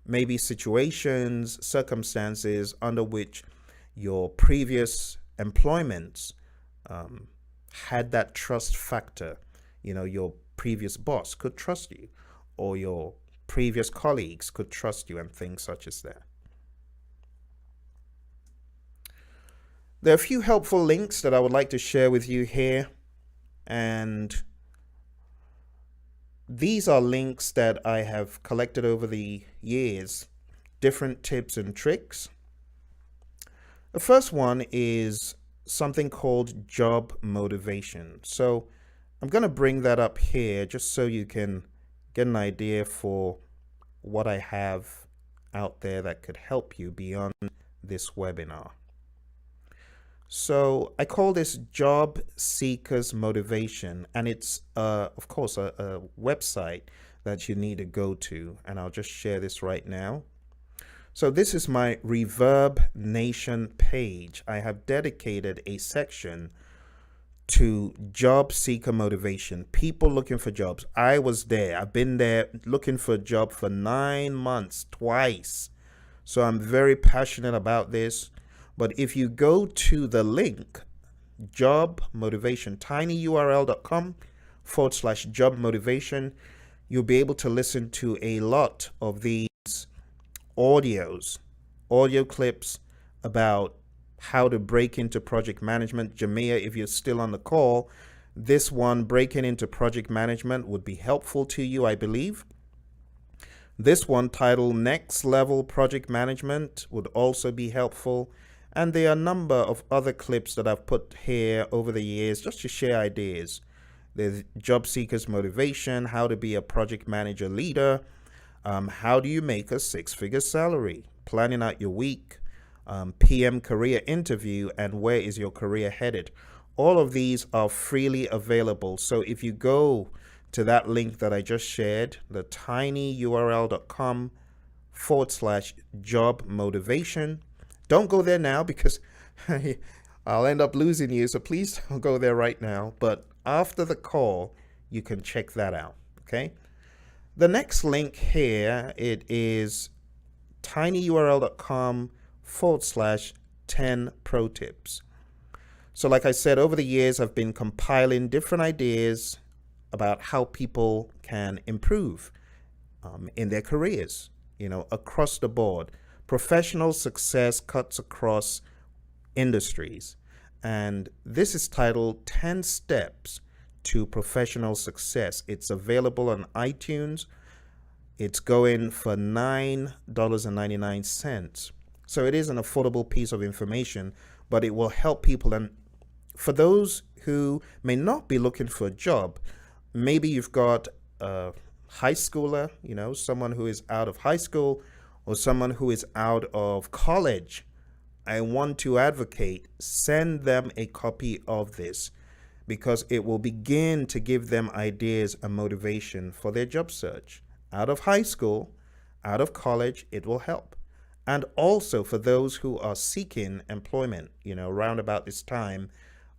maybe situations, circumstances under which your previous employments had that trust factor. You know, your previous boss could trust you, or your previous colleagues could trust you, and things such as that. There are a few helpful links that I would like to share with you here, and these are links that I have collected over the years, different tips and tricks. The first one is something called job motivation. So I'm going to bring that up here just so you can get an idea for what I have out there that could help you beyond this webinar. So I call this Job Seekers Motivation, and it's of course a website that you need to go to, and I'll just share this right now. So this is my Reverb Nation page. I have dedicated a section to job seeker motivation, people looking for jobs. I was there. I've been there looking for a job for 9 months, twice. So I'm very passionate about this. But if you go to the link, job motivation, tinyurl.com/job motivation, you'll be able to listen to a lot of these audio clips about how to break into project management. Jamia, if you're still on the call, this one, breaking into project management, would be helpful to you, I believe. This one, titled Next Level Project Management, would also be helpful. And there are a number of other clips that I've put here over the years just to share ideas. There's Job Seekers Motivation, how to be a project manager leader, how do you make a 6-figure salary, planning out your week, PM career interview, and where is your career headed. All of these are freely available. So if you go to that link that I just shared, the tinyurl.com/job motivation, don't go there now because I'll end up losing you. So please don't go there right now. But after the call, you can check that out. Okay. The next link here, it is tinyurl.com/10 pro tips. So like I said, over the years, I've been compiling different ideas about how people can improve in their careers, you know, across the board. Professional success cuts across industries. And this is titled 10 Steps to Professional Success. It's available on iTunes. It's going for $9.99. So it is an affordable piece of information, but it will help people. And for those who may not be looking for a job, maybe you've got a high schooler, you know, someone who is out of high school, or someone who is out of college. I want to advocate, send them a copy of this because it will begin to give them ideas and motivation for their job search. Out of high school, out of college, it will help. And also for those who are seeking employment, you know, around about this time,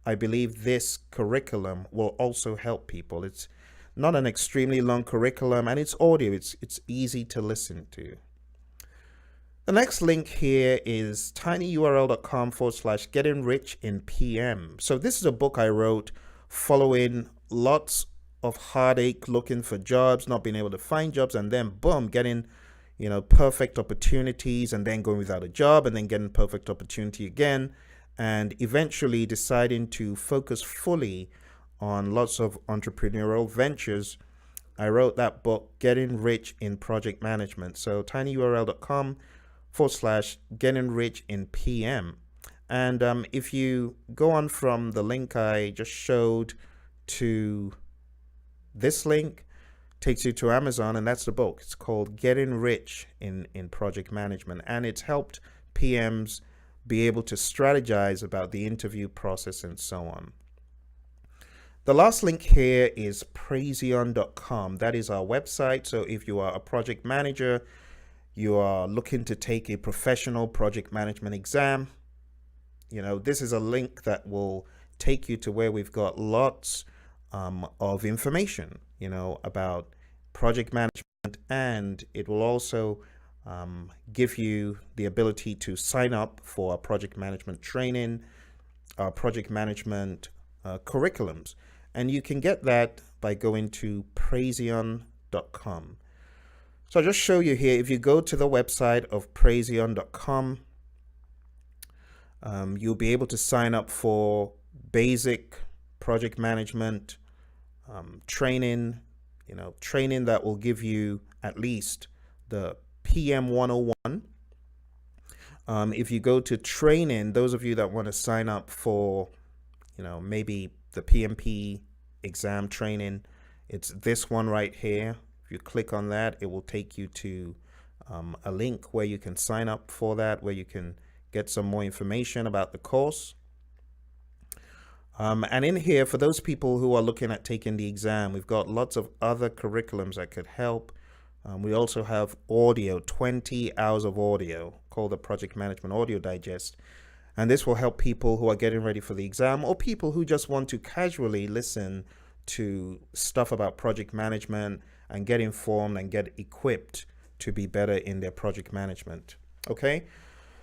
I believe this curriculum will also help people. It's not an extremely long curriculum, and it's audio. It's easy to listen to. The next link here is tinyurl.com/getting rich in PM. So this is a book I wrote following lots of heartache looking for jobs, not being able to find jobs, and then boom, getting, you know, perfect opportunities, and then going without a job, and then getting perfect opportunity again, and eventually deciding to focus fully on lots of entrepreneurial ventures. I wrote that book, Getting Rich in Project Management. So tinyurl.com/getting rich in PM. And if you go on from the link I just showed to this link, takes you to Amazon, and that's the book. It's called Getting Rich in Project Management, and it's helped PMs be able to strategize about the interview process and so on. The last link here is Praizion.com. That is our website. So if you are a project manager, you are looking to take a professional project management exam, this is a link that will take you to where we've got lots of information, about project management, and it will also give you the ability to sign up for a project management training, project management curriculums. And you can get that by going to Praizion.com. So I'll just show you here. If you go to the website of Praizion.com, you'll be able to sign up for basic project management training, training that will give you at least the PM 101. If you go to training, those of you that want to sign up for, maybe the PMP exam training, it's this one right here. If you click on that, it will take you to a link where you can sign up for that, where you can get some more information about the course. And in here, for those people who are looking at taking the exam, we've got lots of other curriculums that could help. We also have audio, 20 hours of audio called the Project Management Audio Digest. And this will help people who are getting ready for the exam, or people who just want to casually listen to stuff about project management and get informed and get equipped to be better in their project management. Okay?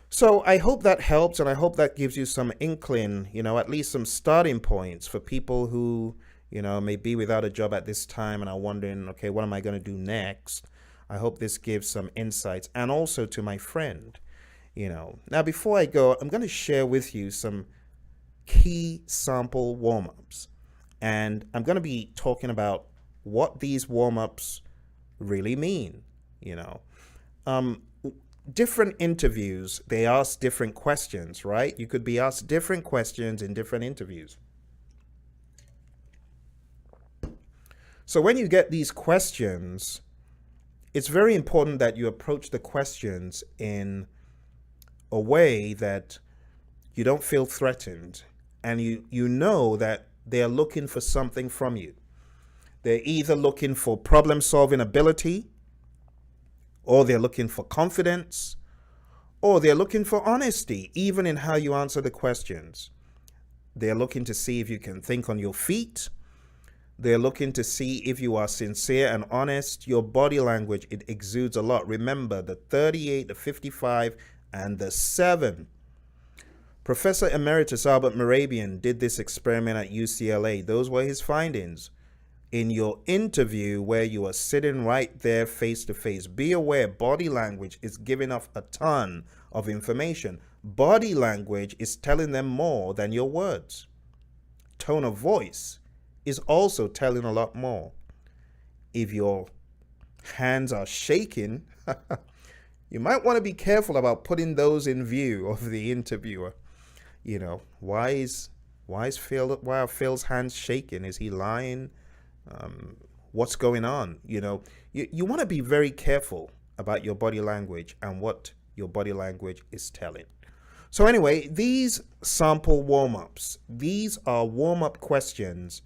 So I hope that helps, and I hope that gives you some inkling, at least some starting points for people who, may be without a job at this time and are wondering, okay, what am I going to do next? I hope this gives some insights. And also to my friend, Now, before I go, I'm going to share with you some key sample warm-ups. And I'm going to be talking about what these warm-ups really mean, Different interviews, they ask different questions, right? You could be asked different questions in different interviews. So when you get these questions, it's very important that you approach the questions in a way that you don't feel threatened, and you know that they're looking for something from you. They're either looking for problem-solving ability, or they're looking for confidence, or they're looking for honesty, even in how you answer the questions. They're looking to see if you can think on your feet. They're looking to see if you are sincere and honest. Your body language, it exudes a lot. Remember the 38, the 55, and the 7. Professor Emeritus Albert Mehrabian did this experiment at UCLA. Those were his findings. In your interview, where you are sitting right there face to face, be aware body language is giving off a ton of information. Body language is telling them more than your words. Tone of voice is also telling a lot more. If your hands are shaking, you might want to be careful about putting those in view of the interviewer. Why are Phil's hands shaking? Is he lying? What's going on? You want to be very careful about your body language and what your body language is telling. So anyway, these sample warm-ups, these are warm-up questions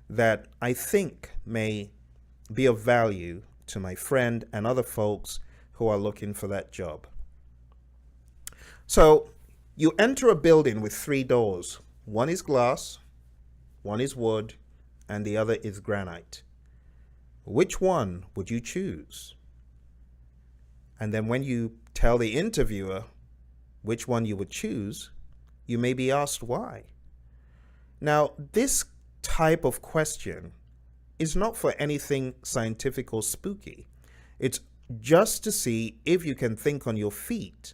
that I think may be of value to my friend and other folks who are looking for that job. So you enter a building with 3 doors. One is glass, one is wood, and the other is granite. Which one would you choose? And then when you tell the interviewer which one you would choose, you may be asked why. Now, this type of question is not for anything scientific or spooky. It's just to see if you can think on your feet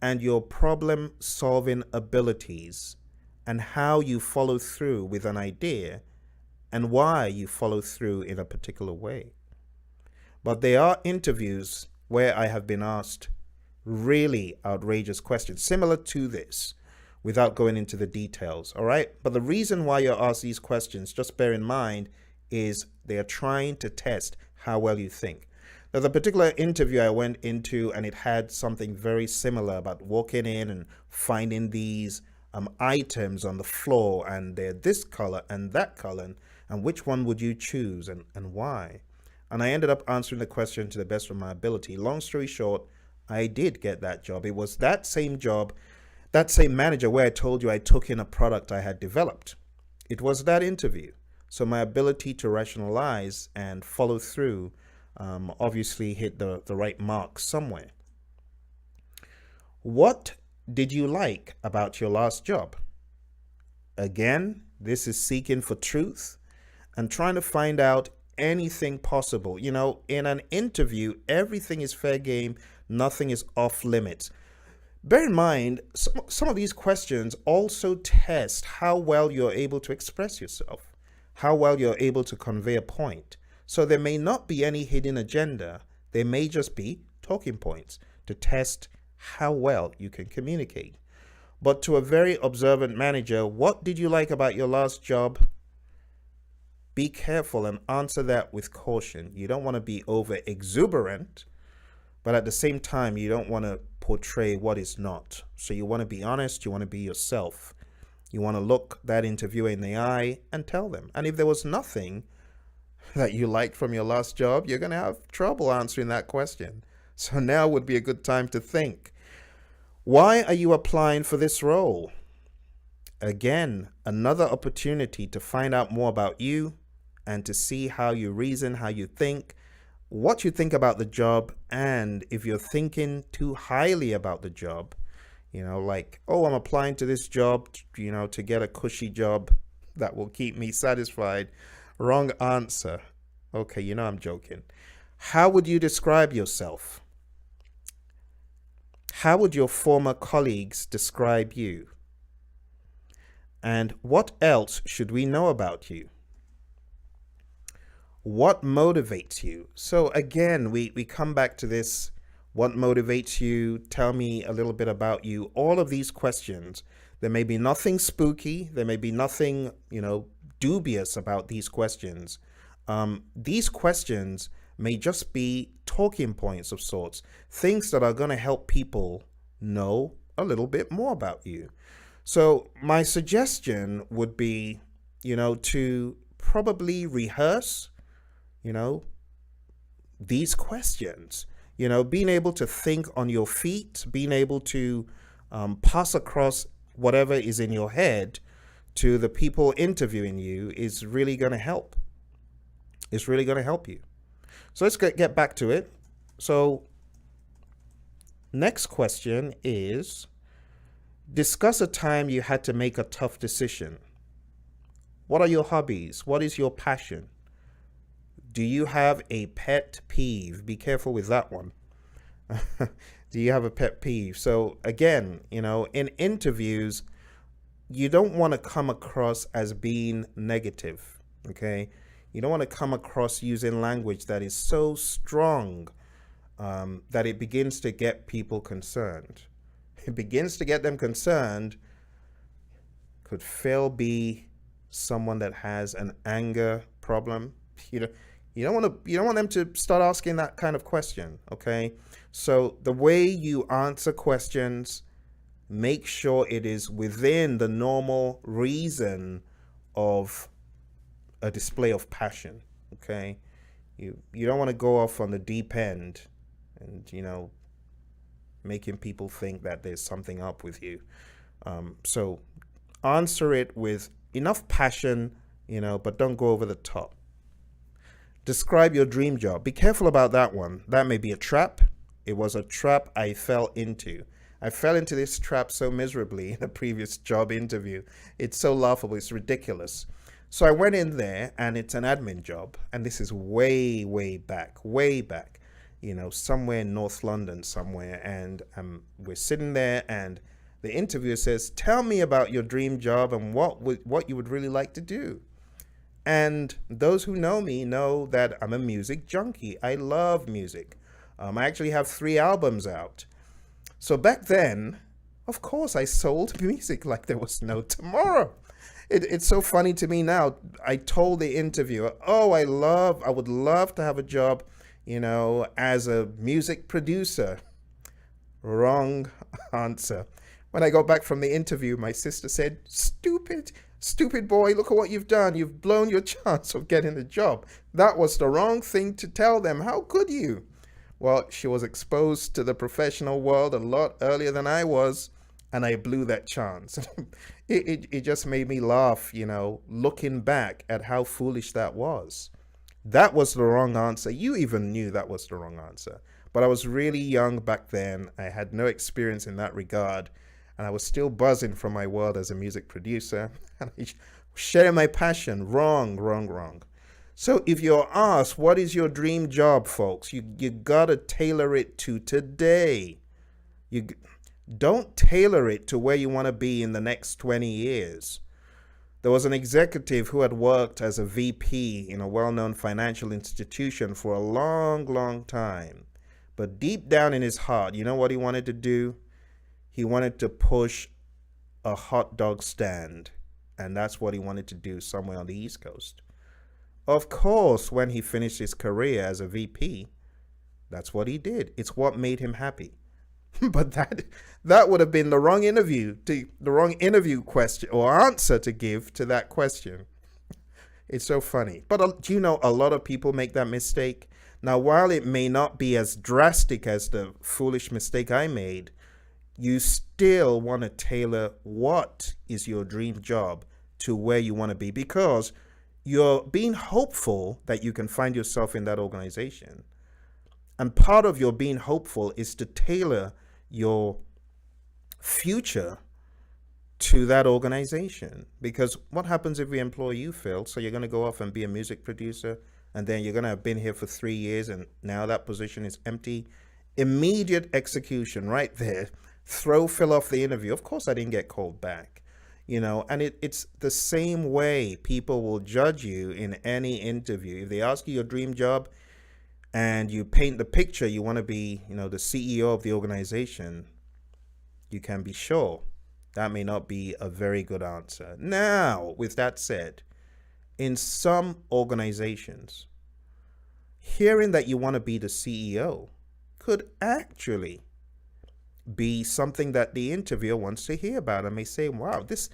and your problem-solving abilities and how you follow through with an idea and why you follow through in a particular way. But there are interviews where I have been asked really outrageous questions similar to this without going into the details. All right. But the reason why you're asked these questions, just bear in mind, is they are trying to test how well you think. There's a particular interview I went into, and it had something very similar about walking in and finding these items on the floor, and they're this color and that color, and which one would you choose and why? And I ended up answering the question to the best of my ability. Long story short, I did get that job. It was that same job, that same manager where I told you I took in a product I had developed. It was that interview. So my ability to rationalize and follow through obviously hit the right mark somewhere. What did you like about your last job? Again, this is seeking for truth and trying to find out anything possible. You know, in an interview, everything is fair game, nothing is off limits. Bear in mind, some of these questions also test how well you're able to express yourself, how well you're able to convey a point. So there may not be any hidden agenda. There may just be talking points to test how well you can communicate. But to a very observant manager, what did you like about your last job? Be careful and answer that with caution. You don't want to be over exuberant, but at the same time, you don't want to portray what is not. So you want to be honest. You want to be yourself. You want to look that interviewer in the eye and tell them. And if there was nothing that you liked from your last job, you're going to have trouble answering that question. So now would be a good time to think. Why are you applying for this role? Again, another opportunity to find out more about you and to see how you reason, how you think, what you think about the job, and if you're thinking too highly about the job, you know, like, oh, I'm applying to this job, you know, to get a cushy job that will keep me satisfied. Wrong answer. Okay, you know I'm joking. How would you describe yourself? How would your former colleagues describe you? And what else should we know about you? What motivates you? So again, we come back to this. What motivates you? Tell me a little bit about you. All of these questions, there may be nothing spooky. There may be nothing, you know, dubious about these questions. These questions may just be talking points of sorts, things that are going to help people know a little bit more about you. So my suggestion would be, you know, to probably rehearse, you know, these questions, you know, being able to think on your feet, being able to pass across whatever is in your head to the people interviewing you is really going to help. It's really going to help you. So let's get back to it. So next question is, discuss a time you had to make a tough decision. What are your hobbies? What is your passion? Do you have a pet peeve? Be careful with that one. Do you have a pet peeve? So again, you know, in interviews, you don't want to come across as being negative, okay? You don't want to come across using language that is so strong that it begins to get people concerned. It begins to get them concerned. Could Phil be someone that has an anger problem? You don't want them to start asking that kind of question, okay? So the way you answer questions, make sure it is within the normal reason of a display of passion, okay? You don't want to go off on the deep end and, you know, making people think that there's something up with you. So answer it with enough passion, you know, but don't go over the top. Describe your dream job. Be careful about that one. That may be a trap. It was a trap I fell into. I fell into this trap so miserably in a previous job interview. It's so laughable. It's ridiculous. So I went in there, and it's an admin job. And this is way back, you know, somewhere in North London somewhere. And we're sitting there, and the interviewer says, tell me about your dream job and what you would really like to do. And those who know me know that I'm a music junkie. I love music. I actually have 3 albums out. So back then, of course, I sold music like there was no tomorrow. It's so funny to me now. I told the interviewer, oh, I would love to have a job, as a music producer. Wrong answer. When I got back from the interview, my sister said, stupid boy, look at what you've done. You've blown your chance of getting the job. That was the wrong thing to tell them. How could you? Well, she was exposed to the professional world a lot earlier than I was, and I blew that chance. It just made me laugh, looking back at how foolish that was. That was the wrong answer. You even knew that was the wrong answer. But I was really young back then. I had no experience in that regard. And I was still buzzing from my world as a music producer. And I sharing my passion. Wrong. So if you're asked, what is your dream job, folks? You gotta tailor it to today. You don't tailor it to where you want to be in the next 20 years. There was an executive who had worked as a VP in a well-known financial institution for a long time. But deep down in his heart, you know what he wanted to do? He wanted to push a hot dog stand. And that's what he wanted to do somewhere on the East Coast. Of course, when he finished his career as a VP, that's what he did. It's what made him happy. But that would have been the wrong interview question or answer to give to that question. It's so funny. But do you know a lot of people make that mistake? Now, while it may not be as drastic as the foolish mistake I made, you still want to tailor what is your dream job to where you want to be, because you're being hopeful that you can find yourself in that organization. And part of your being hopeful is to tailor your future to that organization. Because what happens if we employ you, Phil? So you're going to go off and be a music producer, and then you're going to have been here for 3 years, and now that position is empty. Immediate execution right there. Throw Phil off the interview. Of course I didn't get called back. And it's the same way people will judge you in any interview. If they ask you your dream job and you paint the picture, you want to be, the CEO of the organization, you can be sure that may not be a very good answer. Now, with that said, in some organizations, hearing that you want to be the CEO could actually be something that the interviewer wants to hear about, and may say, wow, this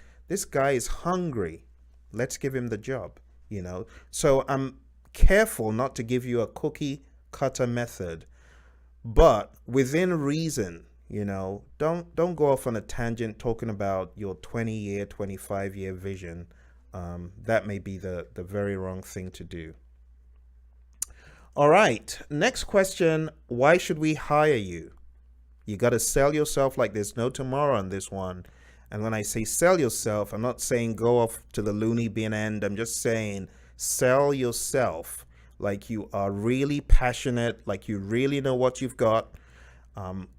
guy is hungry. Let's give him the job, So I'm careful not to give you a cookie cutter method, but within reason, don't go off on a tangent talking about your 20-year, 25-year vision. That may be the very wrong thing to do. All right, next question. Why should we hire you? You got to sell yourself like there's no tomorrow on this one. And when I say sell yourself, I'm not saying go off to the loony bin end. I'm just saying sell yourself like you are really passionate, like you really know what you've got,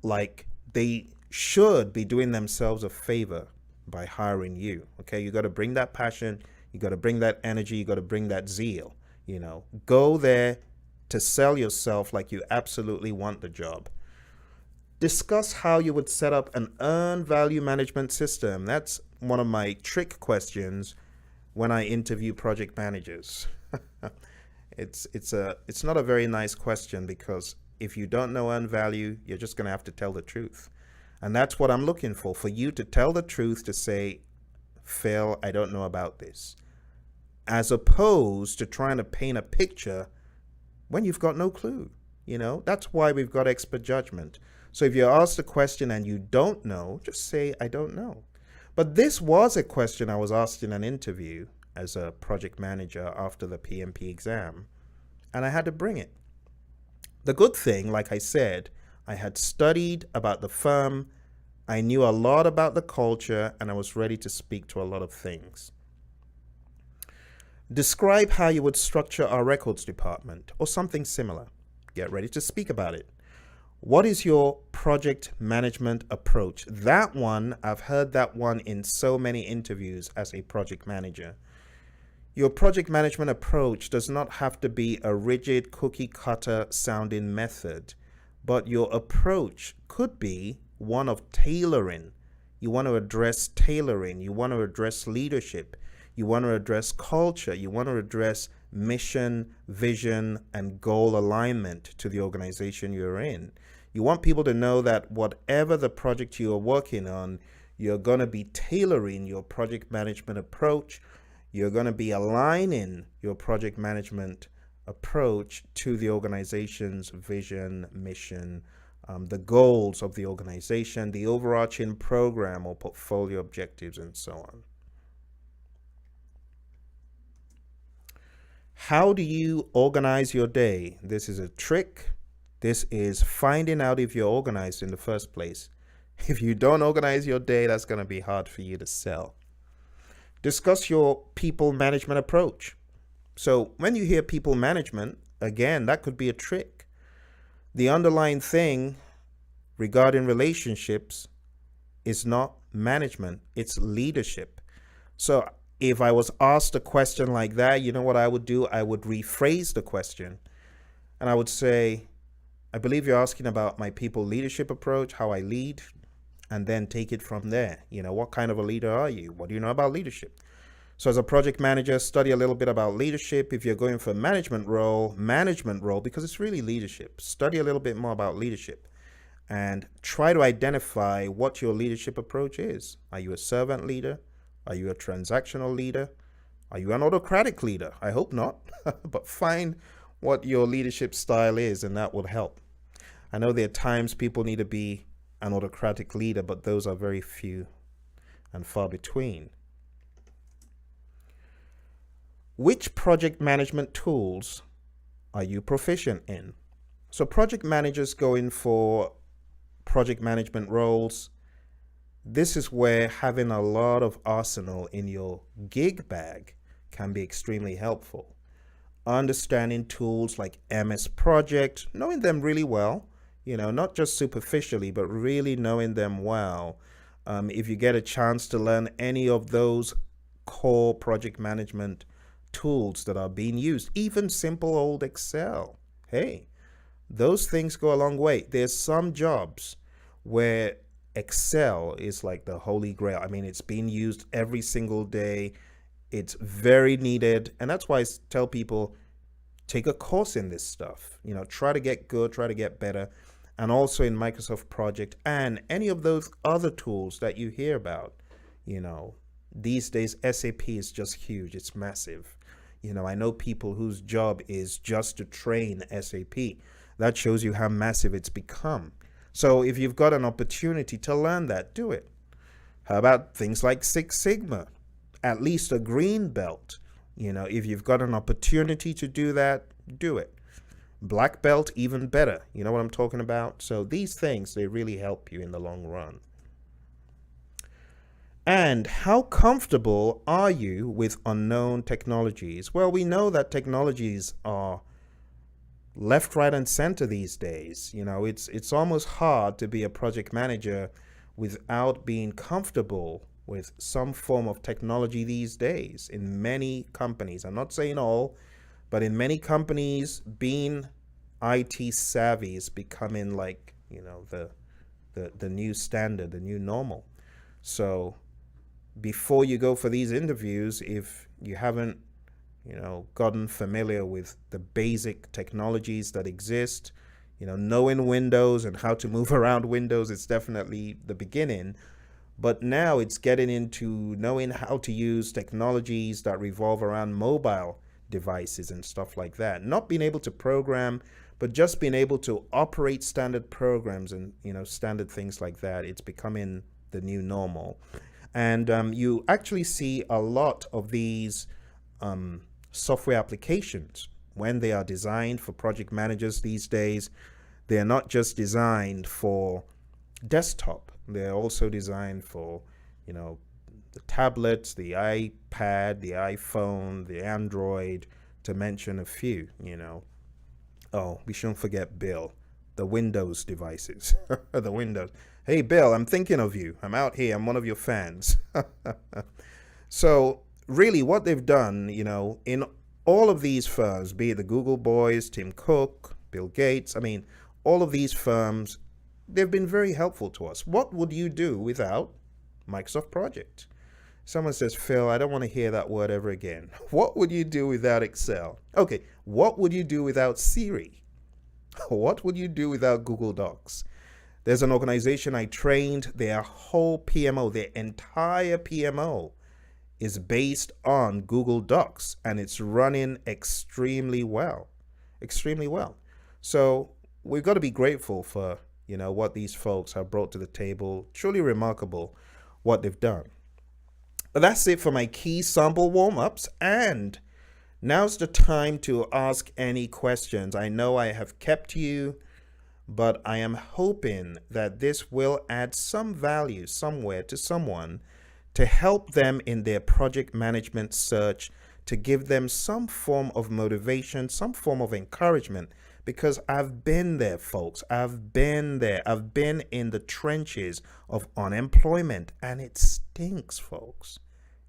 like they should be doing themselves a favor by hiring you. Okay, you got to bring that passion, you got to bring that energy, you got to bring that zeal. Go there to sell yourself like you absolutely want the job. Discuss how you would set up an earned value management system. That's one of my trick questions when I interview project managers. It's not a very nice question, because if you don't know earned value, you're just going to have to tell the truth. And that's what I'm looking for you to tell the truth, to say, Phil, I don't know about this, as opposed to trying to paint a picture when you've got no clue. That's why we've got expert judgment. So if you're asked a question and you don't know, just say, I don't know. But this was a question I was asked in an interview as a project manager after the PMP exam, and I had to bring it. The good thing, like I said, I had studied about the firm, I knew a lot about the culture, and I was ready to speak to a lot of things. Describe how you would structure our records department, or something similar. Get ready to speak about it. What is your project management approach? That one, I've heard that one in so many interviews as a project manager. Your project management approach does not have to be a rigid cookie cutter sounding method, but your approach could be one of tailoring. You want to address tailoring, you want to address leadership, you want to address culture, you want to address mission, vision, and goal alignment to the organization you're in. You want people to know that whatever the project you are working on, you're going to be tailoring your project management approach. You're going to be aligning your project management approach to the organization's vision, mission, the goals of the organization, the overarching program or portfolio objectives, and so on. How do you organize your day? This is a trick. This is finding out if you're organized in the first place. If you don't organize your day, that's going to be hard for you to sell. Discuss your people management approach. So when you hear people management, again, that could be a trick. The underlying thing regarding relationships is not management, it's leadership. So if I was asked a question like that, you know what I would do? I would rephrase the question and I would say, I believe you're asking about my people leadership approach, how I lead, and then take it from there. You know, what kind of a leader are you? What do you know about leadership? So as a project manager, study a little bit about leadership. If you're going for a management role, because it's really leadership, study a little bit more about leadership and try to identify what your leadership approach is. Are you a servant leader? Are you a transactional leader? Are you an autocratic leader? I hope not, but find what your leadership style is and that will help. I know there are times people need to be an autocratic leader, but those are very few and far between. Which project management tools are you proficient in? So project managers going for project management roles, this is where having a lot of arsenal in your gig bag can be extremely helpful. Understanding tools like MS Project, knowing them really well, you know, not just superficially, but really knowing them well. If you get a chance to learn any of those core project management tools that are being used, even simple old Excel, hey, those things go a long way. There's some jobs where Excel is like the holy grail. I mean, it's being used every single day. It's very needed. And that's why I tell people, take a course in this stuff. You know, try to get good, try to get better. And also in Microsoft Project and any of those other tools that you hear about. You know, these days, SAP is just huge. It's massive. You know, I know people whose job is just to train SAP. That shows you how massive it's become. So if you've got an opportunity to learn that, do it. How about things like Six Sigma? At least a green belt. You know, if you've got an opportunity to do that, do it. Black belt, even better. You know what I'm talking about? So these things, they really help you in the long run. And how comfortable are you with unknown technologies? Well, we know that technologies are left, right, and center these days. You know, it's almost hard to be a project manager without being comfortable with some form of technology these days in many companies. I'm not saying all, but in many companies, being IT savvy is becoming like, you know, the new standard, the new normal. So before you go for these interviews, if you haven't, you know, gotten familiar with the basic technologies that exist, you know, knowing Windows and how to move around Windows is definitely the beginning. But now it's getting into knowing how to use technologies that revolve around mobile devices and stuff like that. Not being able to program, but just being able to operate standard programs and, you know, standard things like that. It's becoming the new normal. And you actually see a lot of these software applications when they are designed for project managers these days. They're not just designed for desktop. They're also designed for, you know, the tablets, the iPad, the iPhone, the Android, to mention a few, you know. Oh, we shouldn't forget Bill. the Windows devices. The Windows. Hey, Bill, I'm thinking of you. I'm out here. I'm one of your fans. So really what they've done, in all of these firms, be it the Google boys, Tim Cook, Bill Gates, all of these firms, they've been very helpful to us. What would you do without Microsoft Project? Someone says, Phil, I don't want to hear that word ever again. What would you do without Excel? Okay, what would you do without Siri? What would you do without Google Docs? There's an organization I trained, their whole PMO, their entire PMO is based on Google Docs, and it's running extremely well. Extremely well. So we've got to be grateful for, what these folks have brought to the table. Truly remarkable what they've done. But that's it for my key sample warm-ups, and now's the time to ask any questions. I know I have kept you, but I am hoping that this will add some value somewhere to someone to help them in their project management search, to give them some form of motivation, some form of encouragement, because I've been there, folks. I've been there. I've been in the trenches of unemployment, and it stinks, folks.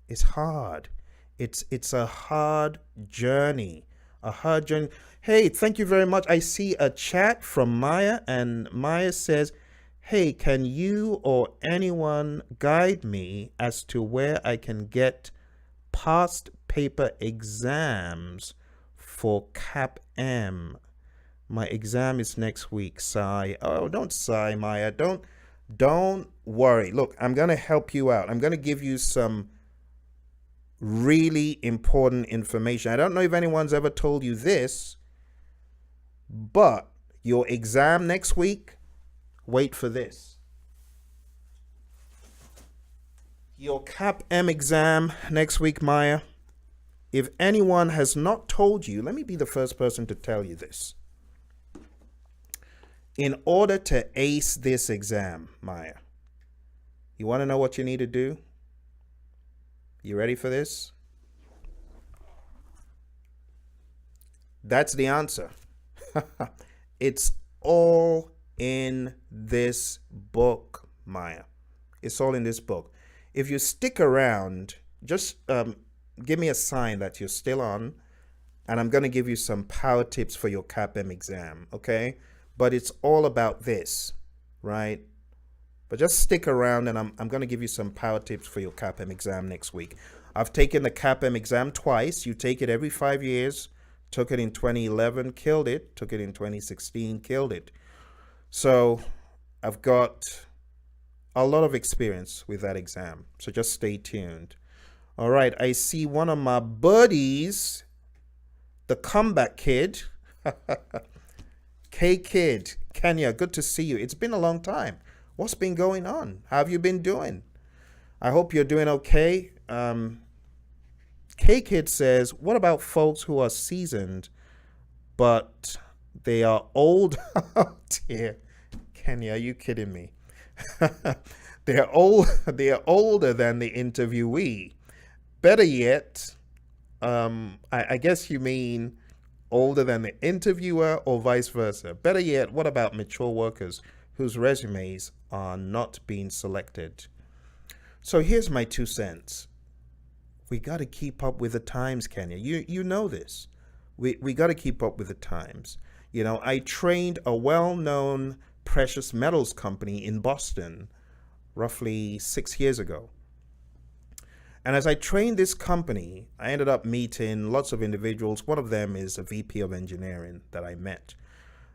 It's hard. It's a hard journey. A hard journey. Hey, thank you very much. I see a chat from Maya, and Maya says, hey, can you or anyone guide me as to where I can get past paper exams for CAPM? My exam is next week. Sigh. Oh, don't sigh, Maya. Don't worry. Look, I'm going to help you out. I'm going to give you some really important information. I don't know if anyone's ever told you this, but your exam next week, wait for this. Your CAPM exam next week, Maya, if anyone has not told you, let me be the first person to tell you this. In order to ace this exam, Maya, you want to know what you need to do? You ready for this? That's the answer. It's all in this book, Maya. It's all in this book. If you stick around, just give me a sign that you're still on, and I'm going to give you some power tips for your CAPM exam, okay? But it's all about this, right? But just stick around, and I'm going to give you some power tips for your CAPM exam next week. I've taken the CAPM exam twice. You take it every 5 years. Took it in 2011, killed it. Took it in 2016, killed it. So I've got a lot of experience with that exam. So just stay tuned. All right, I see one of my buddies, the comeback kid. K-Kid, Kenya, good to see you. It's been a long time. What's been going on? How have you been doing? I hope you're doing okay. K-Kid says, what about folks who are seasoned, but they are old? Oh dear. Kenya, are you kidding me? They are older than the interviewee. Better yet, I guess you mean older than the interviewer or vice versa. Better yet, what about mature workers whose resumes are not being selected? So here's my 2 cents. We got to keep up with the times, Kenya. You know this. We got to keep up with the times. I trained a well-known precious metals company in Boston roughly 6 years ago. And as I trained this company, I ended up meeting lots of individuals. One of them is a VP of engineering that I met.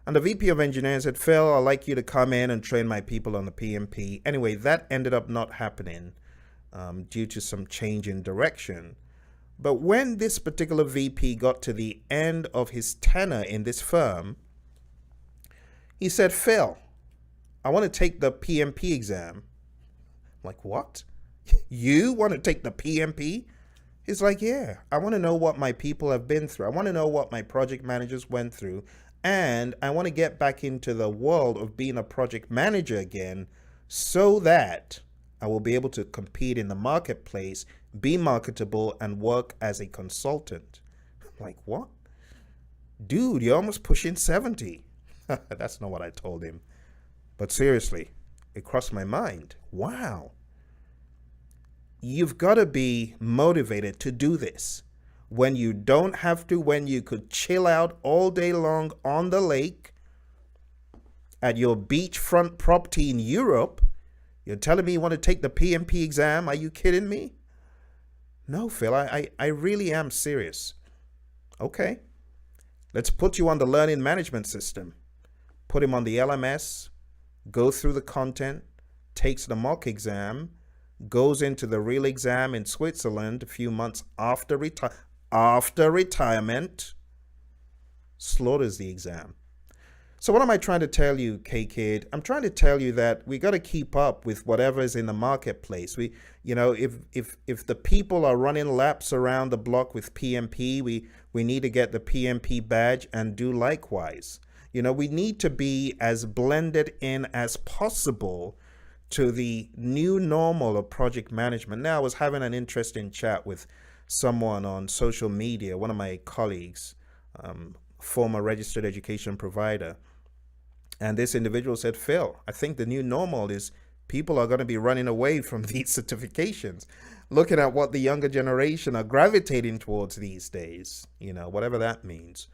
And the VP of engineering said, Phil, I'd like you to come in and train my people on the PMP. Anyway, that ended up not happening due to some change in direction. But when this particular VP got to the end of his tenure in this firm, he said, Phil, I want to take the PMP exam. I'm like, what? You want to take the PMP? He's like, yeah, I want to know what my people have been through. I want to know what my project managers went through. And I want to get back into the world of being a project manager again so that I will be able to compete in the marketplace, be marketable, and work as a consultant. I'm like, what? Dude, you're almost pushing 70. That's not what I told him. But seriously, it crossed my mind. Wow. You've got to be motivated to do this when you don't have to, when you could chill out all day long on the lake at your beachfront property in Europe. You're telling me you want to take the PMP exam? Are you kidding me? No, Phil, I really am serious. Okay, let's put you on the learning management system. Put him on the LMS, go through the content, takes the mock exam, goes into the real exam in Switzerland a few months after retirement, slaughters the exam. So what am I trying to tell you, K-Kid? I'm trying to tell you that we got to keep up with whatever is in the marketplace. If the people are running laps around the block with PMP, we need to get the PMP badge and do likewise. We need to be as blended in as possible to the new normal of project management. Now, I was having an interesting chat with someone on social media, one of my colleagues, former registered education provider. And this individual said, Phil, I think the new normal is people are going to be running away from these certifications, looking at what the younger generation are gravitating towards these days, whatever that means.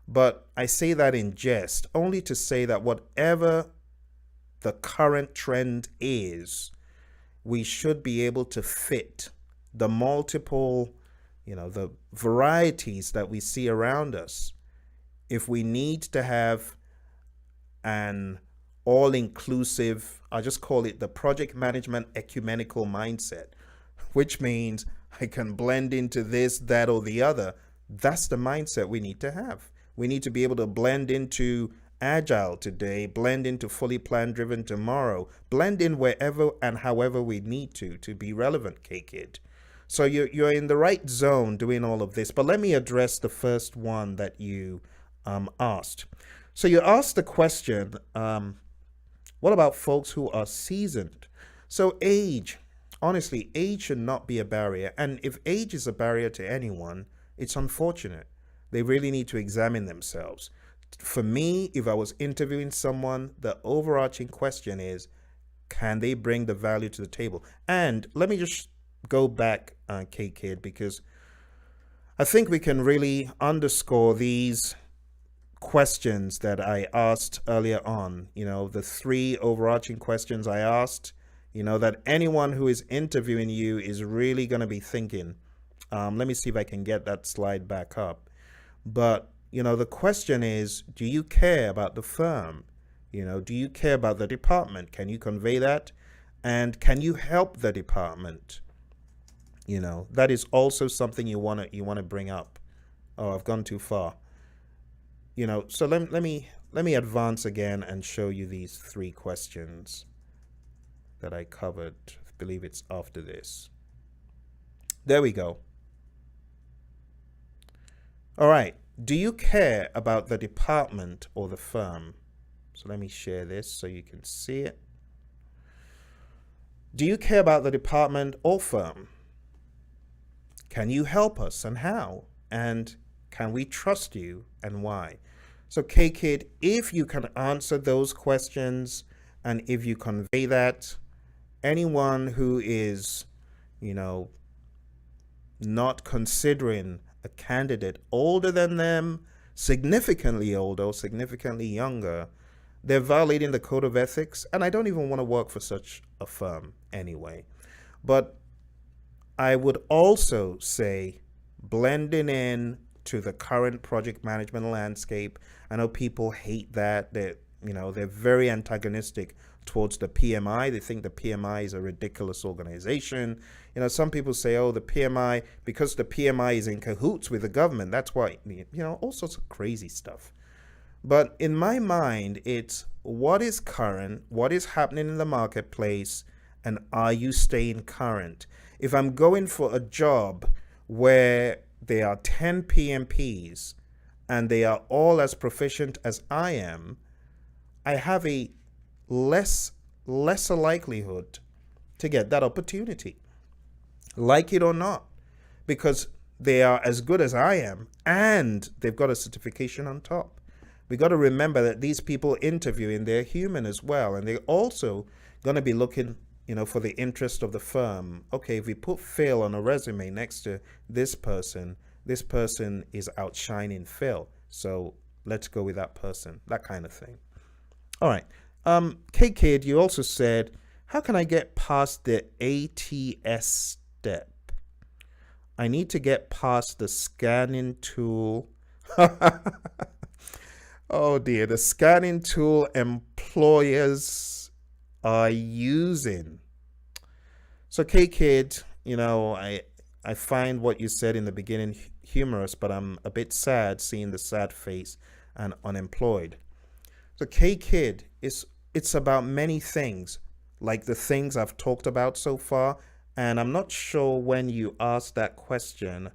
But I say that in jest, only to say that whatever the current trend is, we should be able to fit the multiple, the varieties that we see around us. If we need to have an all-inclusive, I just call it the project management ecumenical mindset, which means I can blend into this, that, or the other. That's the mindset we need to have. We need to be able to blend into agile today, blend into fully plan driven tomorrow, blend in wherever and however we need to be relevant, K-Kid. So you're in the right zone doing all of this. But let me address the first one that you asked. So you asked the question, what about folks who are seasoned? So age, honestly, age should not be a barrier. And if age is a barrier to anyone, it's unfortunate. They really need to examine themselves. For me, if I was interviewing someone, the overarching question is, can they bring the value to the table? And let me just go back, K-Kid, because I think we can really underscore these questions that I asked earlier on, the three overarching questions I asked, that anyone who is interviewing you is really going to be thinking. Let me see if I can get that slide back up. But, the question is, do you care about the firm? Do you care about the department? Can you convey that? And can you help the department? That is also something you want to bring up. Oh, I've gone too far. So let me advance again and show you these three questions that I covered. I believe it's after this. There we go. All right. Do you care about the department or the firm? So let me share this so you can see it. Do you care about the department or firm? Can you help us and how? And can we trust you and why? So K-Kid, if you can answer those questions and if you convey that, anyone who is, not considering a candidate older than them, significantly older or significantly younger, they're violating the code of ethics. And I don't even want to work for such a firm anyway. But I would also say blending in to the current project management landscape. I know people hate that. They're very antagonistic towards the PMI. They think the PMI is a ridiculous organization. Some people say, oh, the PMI, because the PMI is in cahoots with the government, that's why, all sorts of crazy stuff. But in my mind, it's what is current, what is happening in the marketplace, and are you staying current? If I'm going for a job where there are 10 PMPs and they are all as proficient as I am, I have a lesser likelihood to get that opportunity, like it or not, because they are as good as I am and they've got a certification on top. We got to remember that these people interviewing, they're human as well, and they're also going to be looking, for the interest of the firm. Okay, if we put Phil on a resume next to this person is outshining Phil, so let's go with that person. That kind of thing. All right. K-Kid, you also said, how can I get past the ATS step? I need to get past the scanning tool. Oh dear, the scanning tool employers are using. So K-Kid, I find what you said in the beginning humorous, but I'm a bit sad seeing the sad face and unemployed. So K-Kid, it's about many things, like the things I've talked about so far. And I'm not sure when you asked that question.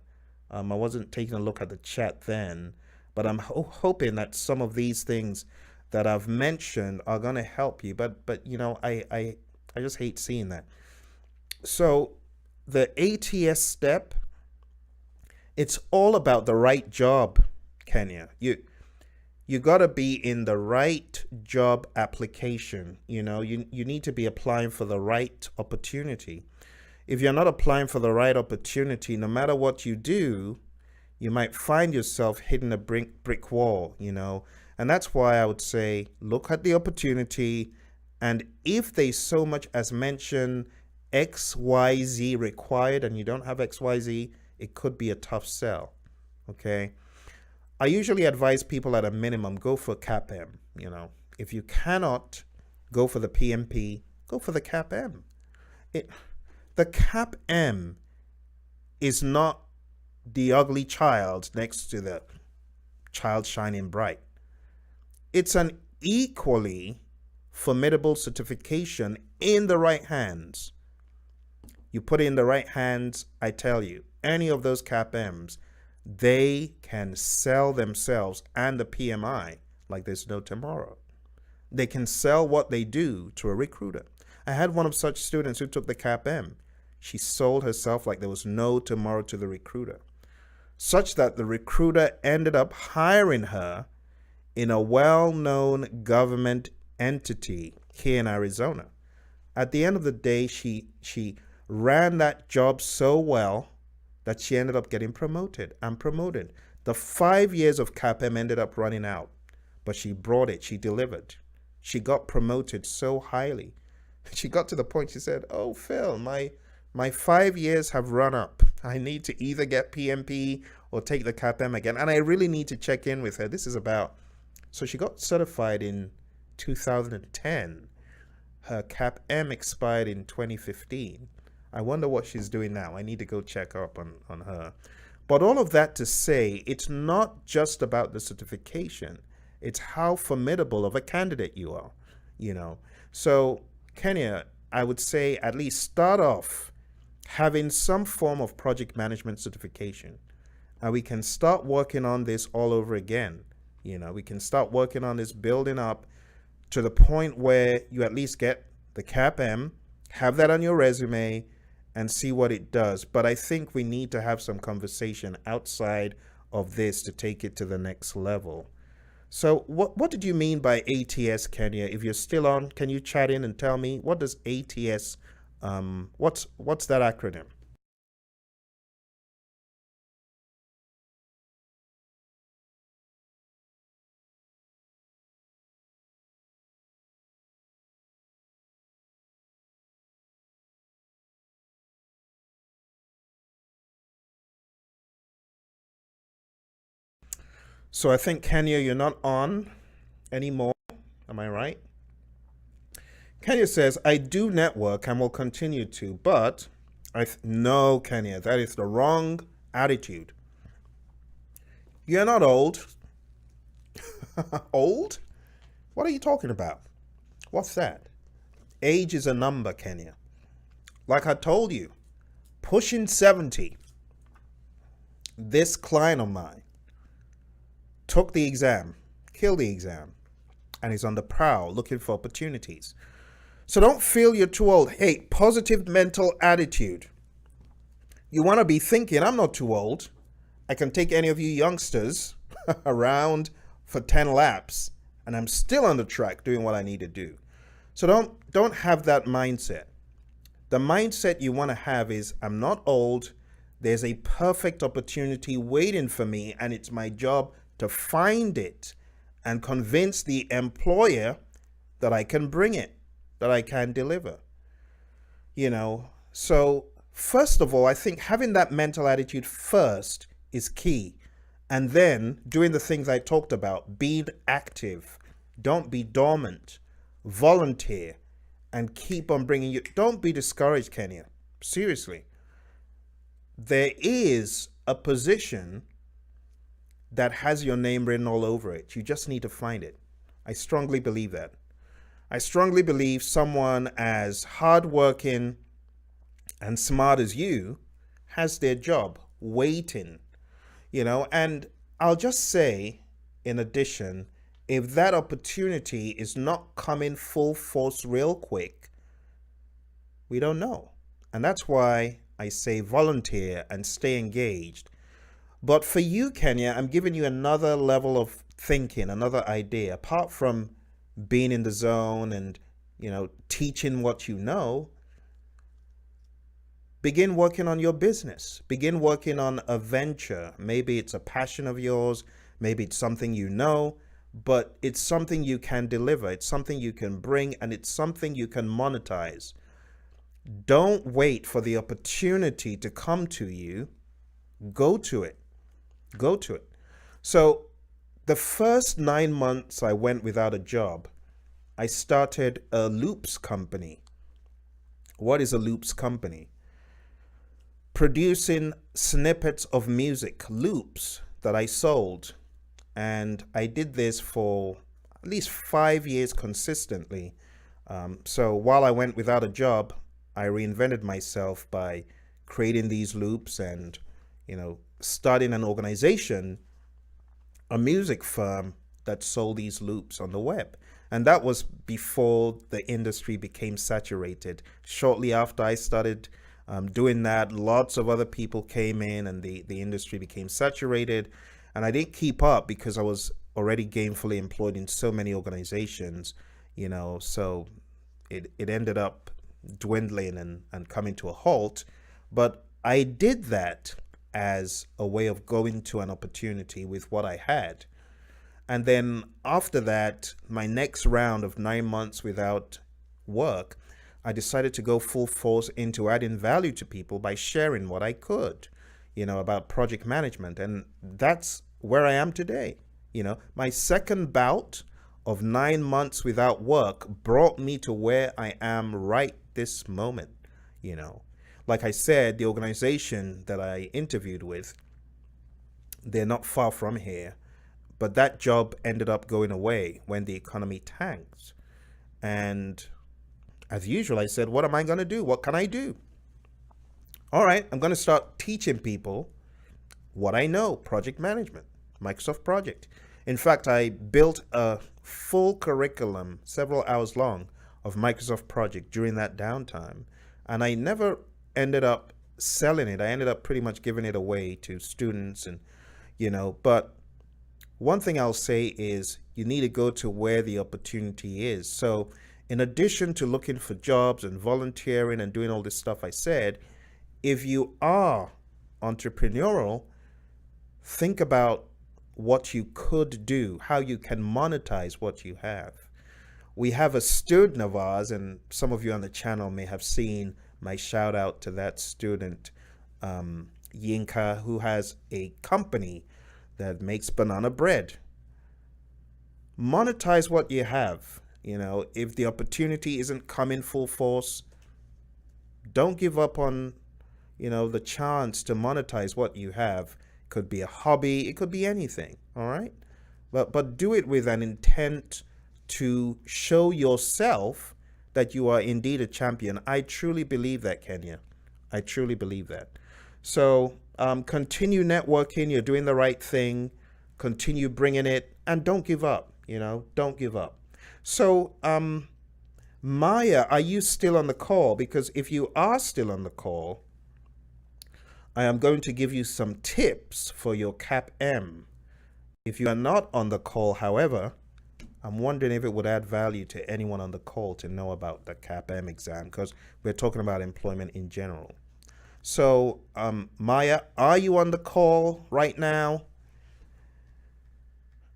I wasn't taking a look at the chat then, but I'm hoping that some of these things that I've mentioned are going to help you. But I just hate seeing that. So the ATS step, it's all about the right job, Kenya. You got to be in the right job application. You need to be applying for the right opportunity. If you're not applying for the right opportunity, no matter what you do, you might find yourself hitting a brick wall, And that's why I would say, look at the opportunity. And if they so much as mention XYZ required and you don't have XYZ, it could be a tough sell. Okay. I usually advise people at a minimum, go for CAPM. If you cannot go for the PMP, go for the CAPM. The CAPM is not the ugly child next to the child shining bright. It's an equally formidable certification in the right hands. You put it in the right hands, I tell you, any of those CAPMs, they can sell themselves and the PMI like there's no tomorrow. They can sell what they do to a recruiter. I had one of such students who took the CAPM. She sold herself like there was no tomorrow to the recruiter, such that the recruiter ended up hiring her in a well-known government entity here in Arizona. At the end of the day, she ran that job so well that she ended up getting promoted and promoted. The 5 years of CAPM ended up running out, but she brought it. She delivered. She got promoted so highly. She got to the point, she said, oh, Phil, my 5 years have run up. I need to either get PMP or take the CAPM again. And I really need to check in with her. So she got certified in 2010. Her CAPM expired in 2015. I wonder what she's doing now. I need to go check up on her. But all of that to say, it's not just about the certification. It's how formidable of a candidate you are, So, Kenya, I would say at least start off having some form of project management certification. And we can start working on this all over again. We can start working on this, building up to the point where you at least get the CAPM, have that on your resume, and see what it does. But I think we need to have some conversation outside of this to take it to the next level. So what did you mean by ATS, Kenya? If you're still on, can you chat in and tell me, what does ATS, what's that acronym? So I think, Kenya, you're not on anymore. Am I right? Kenya says, I do network and will continue to, but no, Kenya, that is the wrong attitude. You're not old. Old? What are you talking about? What's that? Age is a number, Kenya. Like I told you, pushing 70, this client of mine took the exam, killed the exam, and is on the prowl looking for opportunities. So don't feel you're too old. Hey, positive mental attitude. You want to be thinking, I'm not too old. I can take any of you youngsters around for 10 laps and I'm still on the track doing what I need to do. So don't have that mindset. The mindset you want to have is, I'm not old. There's a perfect opportunity waiting for me, and it's my job to find it and convince the employer that I can bring it, that I can deliver. So first of all, I think having that mental attitude first is key. And then doing the things I talked about, being active, don't be dormant, volunteer, and keep on bringing you. Don't be discouraged, Kenya. Seriously. There is a position that has your name written all over it. You just need to find it. I strongly believe that. I strongly believe someone as hardworking and smart as you has their job waiting, and I'll just say, in addition, if that opportunity is not coming full force real quick, we don't know. And that's why I say volunteer and stay engaged. But for you, Kenya, I'm giving you another level of thinking, another idea. Apart from being in the zone and, teaching what you know, begin working on your business. Begin working on a venture. Maybe it's a passion of yours. Maybe it's something you know, but it's something you can deliver. It's something you can bring, and it's something you can monetize. Don't wait for the opportunity to come to you. Go to it. Go to it. So the first 9 months I went without a job, I started a loops company. What is a loops company? Producing snippets of music, loops that I sold. And I did this for at least 5 years consistently. So while I went without a job, I reinvented myself by creating these loops and, starting an organization, a music firm that sold these loops on the web. And that was before the industry became saturated. Shortly after I started doing that, lots of other people came in and the industry became saturated. And I didn't keep up because I was already gainfully employed in so many organizations, so it ended up dwindling and coming to a halt. But I did that as a way of going to an opportunity with what I had. And then after that, my next round of 9 months without work, I decided to go full force into adding value to people by sharing what I could, about project management. And that's where I am today. My second bout of 9 months without work brought me to where I am right this moment. Like I said, the organization that I interviewed with, they're not far from here, but that job ended up going away when the economy tanked. And as usual, I said, what am I going to do? What can I do? All right, I'm going to start teaching people what I know, project management, Microsoft Project. In fact, I built a full curriculum, several hours long, of Microsoft Project during that downtime. And I never ended up selling it. I ended up pretty much giving it away to students and, but one thing I'll say is you need to go to where the opportunity is. So in addition to looking for jobs and volunteering and doing all this stuff I said, if you are entrepreneurial, think about what you could do, how you can monetize what you have. We have a student of ours, and some of you on the channel may have seen my shout out to that student, Yinka, who has a company that makes banana bread. Monetize what you have. If the opportunity isn't coming full force, don't give up on, the chance to monetize what you have. It could be a hobby, it could be anything, all right? But do it with an intent to show yourself that you are indeed a champion. I truly believe that, Kenya. I truly believe that. So continue networking. You're doing the right thing. Continue bringing it, and don't give up. Don't give up. So Maya, are you still on the call? Because if you are still on the call, I am going to give you some tips for your CAP M. If you are not on the call, however, I'm wondering if it would add value to anyone on the call to know about the CAPM exam, because we're talking about employment in general. So, Maya, are you on the call right now?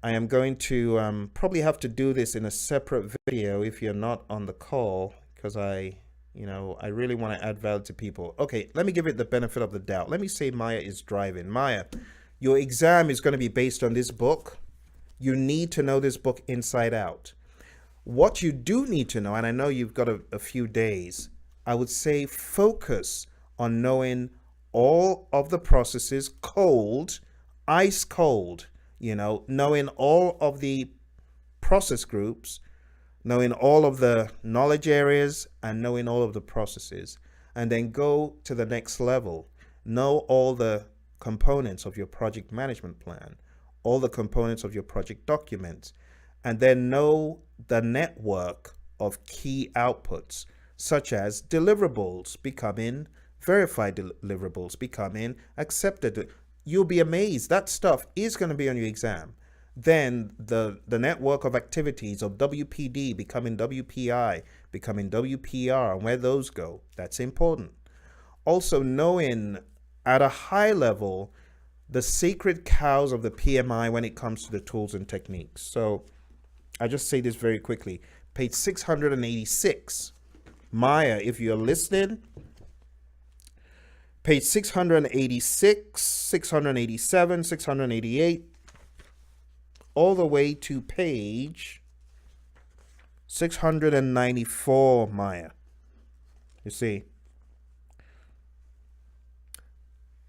I am going to probably have to do this in a separate video if you're not on the call, because I really want to add value to people. Okay, let me give it the benefit of the doubt. Let me say Maya is driving. Maya, your exam is going to be based on this book. You need to know this book inside out. What you do need to know, and I know you've got a few days, I would say focus on knowing all of the processes cold, ice cold, knowing all of the process groups, knowing all of the knowledge areas, and knowing all of the processes. And then go to the next level. Know all the components of your project management plan, all the components of your project documents, and then know the network of key outputs, such as deliverables becoming verified deliverables, becoming accepted. You'll be amazed. That stuff is going to be on your exam. Then the network of activities of WPD becoming WPI, becoming WPR, and where those go. That's important. Also knowing at a high level the sacred cows of the PMI when it comes to the tools and techniques. So I just say this very quickly. Page 686. Maya, if you're listening, page 686, 687, 688, all the way to page 694, Maya. You see,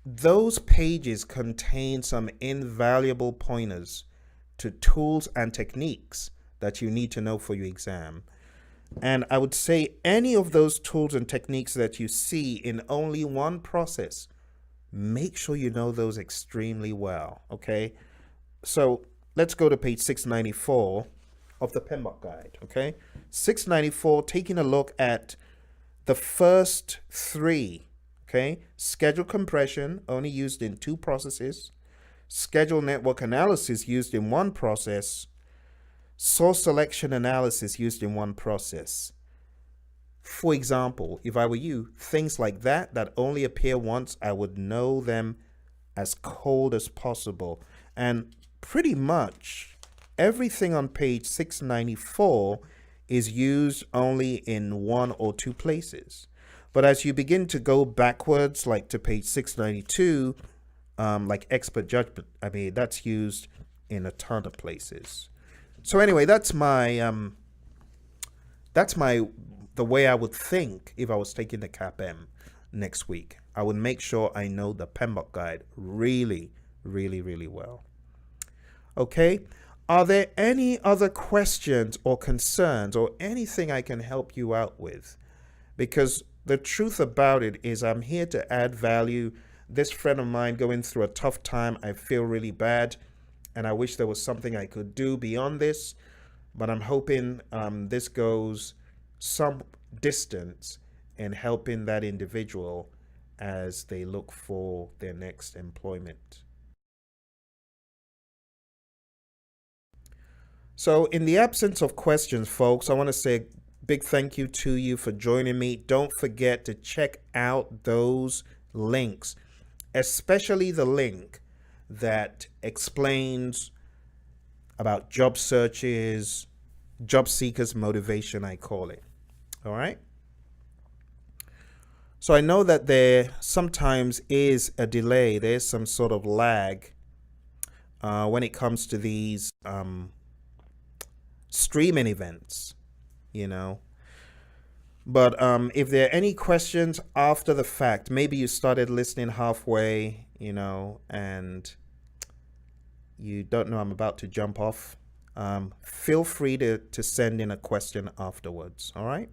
those pages contain some invaluable pointers to tools and techniques that you need to know for your exam. And I would say any of those tools and techniques that you see in only one process, make sure you know those extremely well, okay? So let's go to page 694 of the PMBOK guide, okay? 694, taking a look at the first three, okay? Schedule compression, only used in two processes. Schedule network analysis, used in one process. Source selection analysis, used in one process. For example, if I were you, things like that only appear once, I would know them as cold as possible. And pretty much everything on page 694 is used only in one or two places. But as you begin to go backwards, like to page 692, like expert judgment, that's used in a ton of places. So anyway, that's the way I would think if I was taking the CAPM next week. I would make sure I know the PMBOK guide really, really, really well. Okay, are there any other questions or concerns or anything I can help you out with? Because the truth about it is I'm here to add value. This friend of mine going through a tough time, I feel really bad. And I wish there was something I could do beyond this, but I'm hoping this goes some distance in helping that individual as they look for their next employment. So in the absence of questions, folks, I want to say a big thank you to you for joining me. Don't forget to check out those links, especially the link that explains about job searches, job seekers motivation, I call it. All right. So I know that there sometimes is a delay. There's some sort of lag when it comes to these streaming events, But if there are any questions after the fact, maybe you started listening halfway, and you don't know I'm about to jump off, feel free to send in a question afterwards, all right?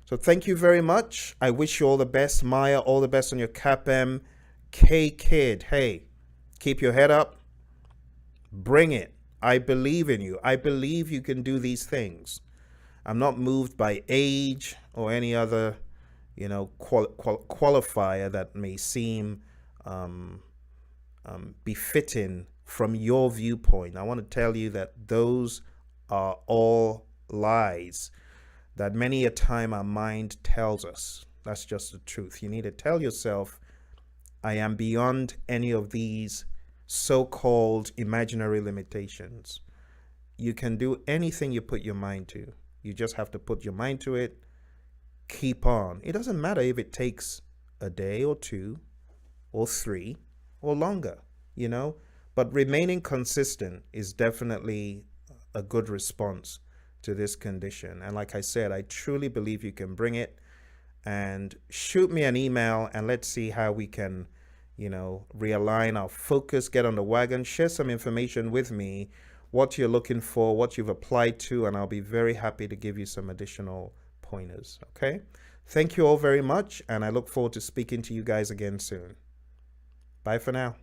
So thank you very much. I wish you all the best. Maya, all the best on your CAPM. K-Kid, hey, keep your head up. Bring it. I believe in you. I believe you can do these things. I'm not moved by age or any other, qualifier that may seem befitting from your viewpoint. I want to tell you that those are all lies that many a time our mind tells us. That's just the truth. You need to tell yourself, I am beyond any of these so-called imaginary limitations. You can do anything you put your mind to. You just have to put your mind to it. Keep on. It doesn't matter if it takes a day or two or three or longer, but remaining consistent is definitely a good response to this condition. And like I said, I truly believe you can bring it. And shoot me an email and let's see how we can, realign our focus, get on the wagon, share some information with me, what you're looking for, what you've applied to, and I'll be very happy to give you some additional pointers. Okay? Thank you all very much, and I look forward to speaking to you guys again soon. Bye for now.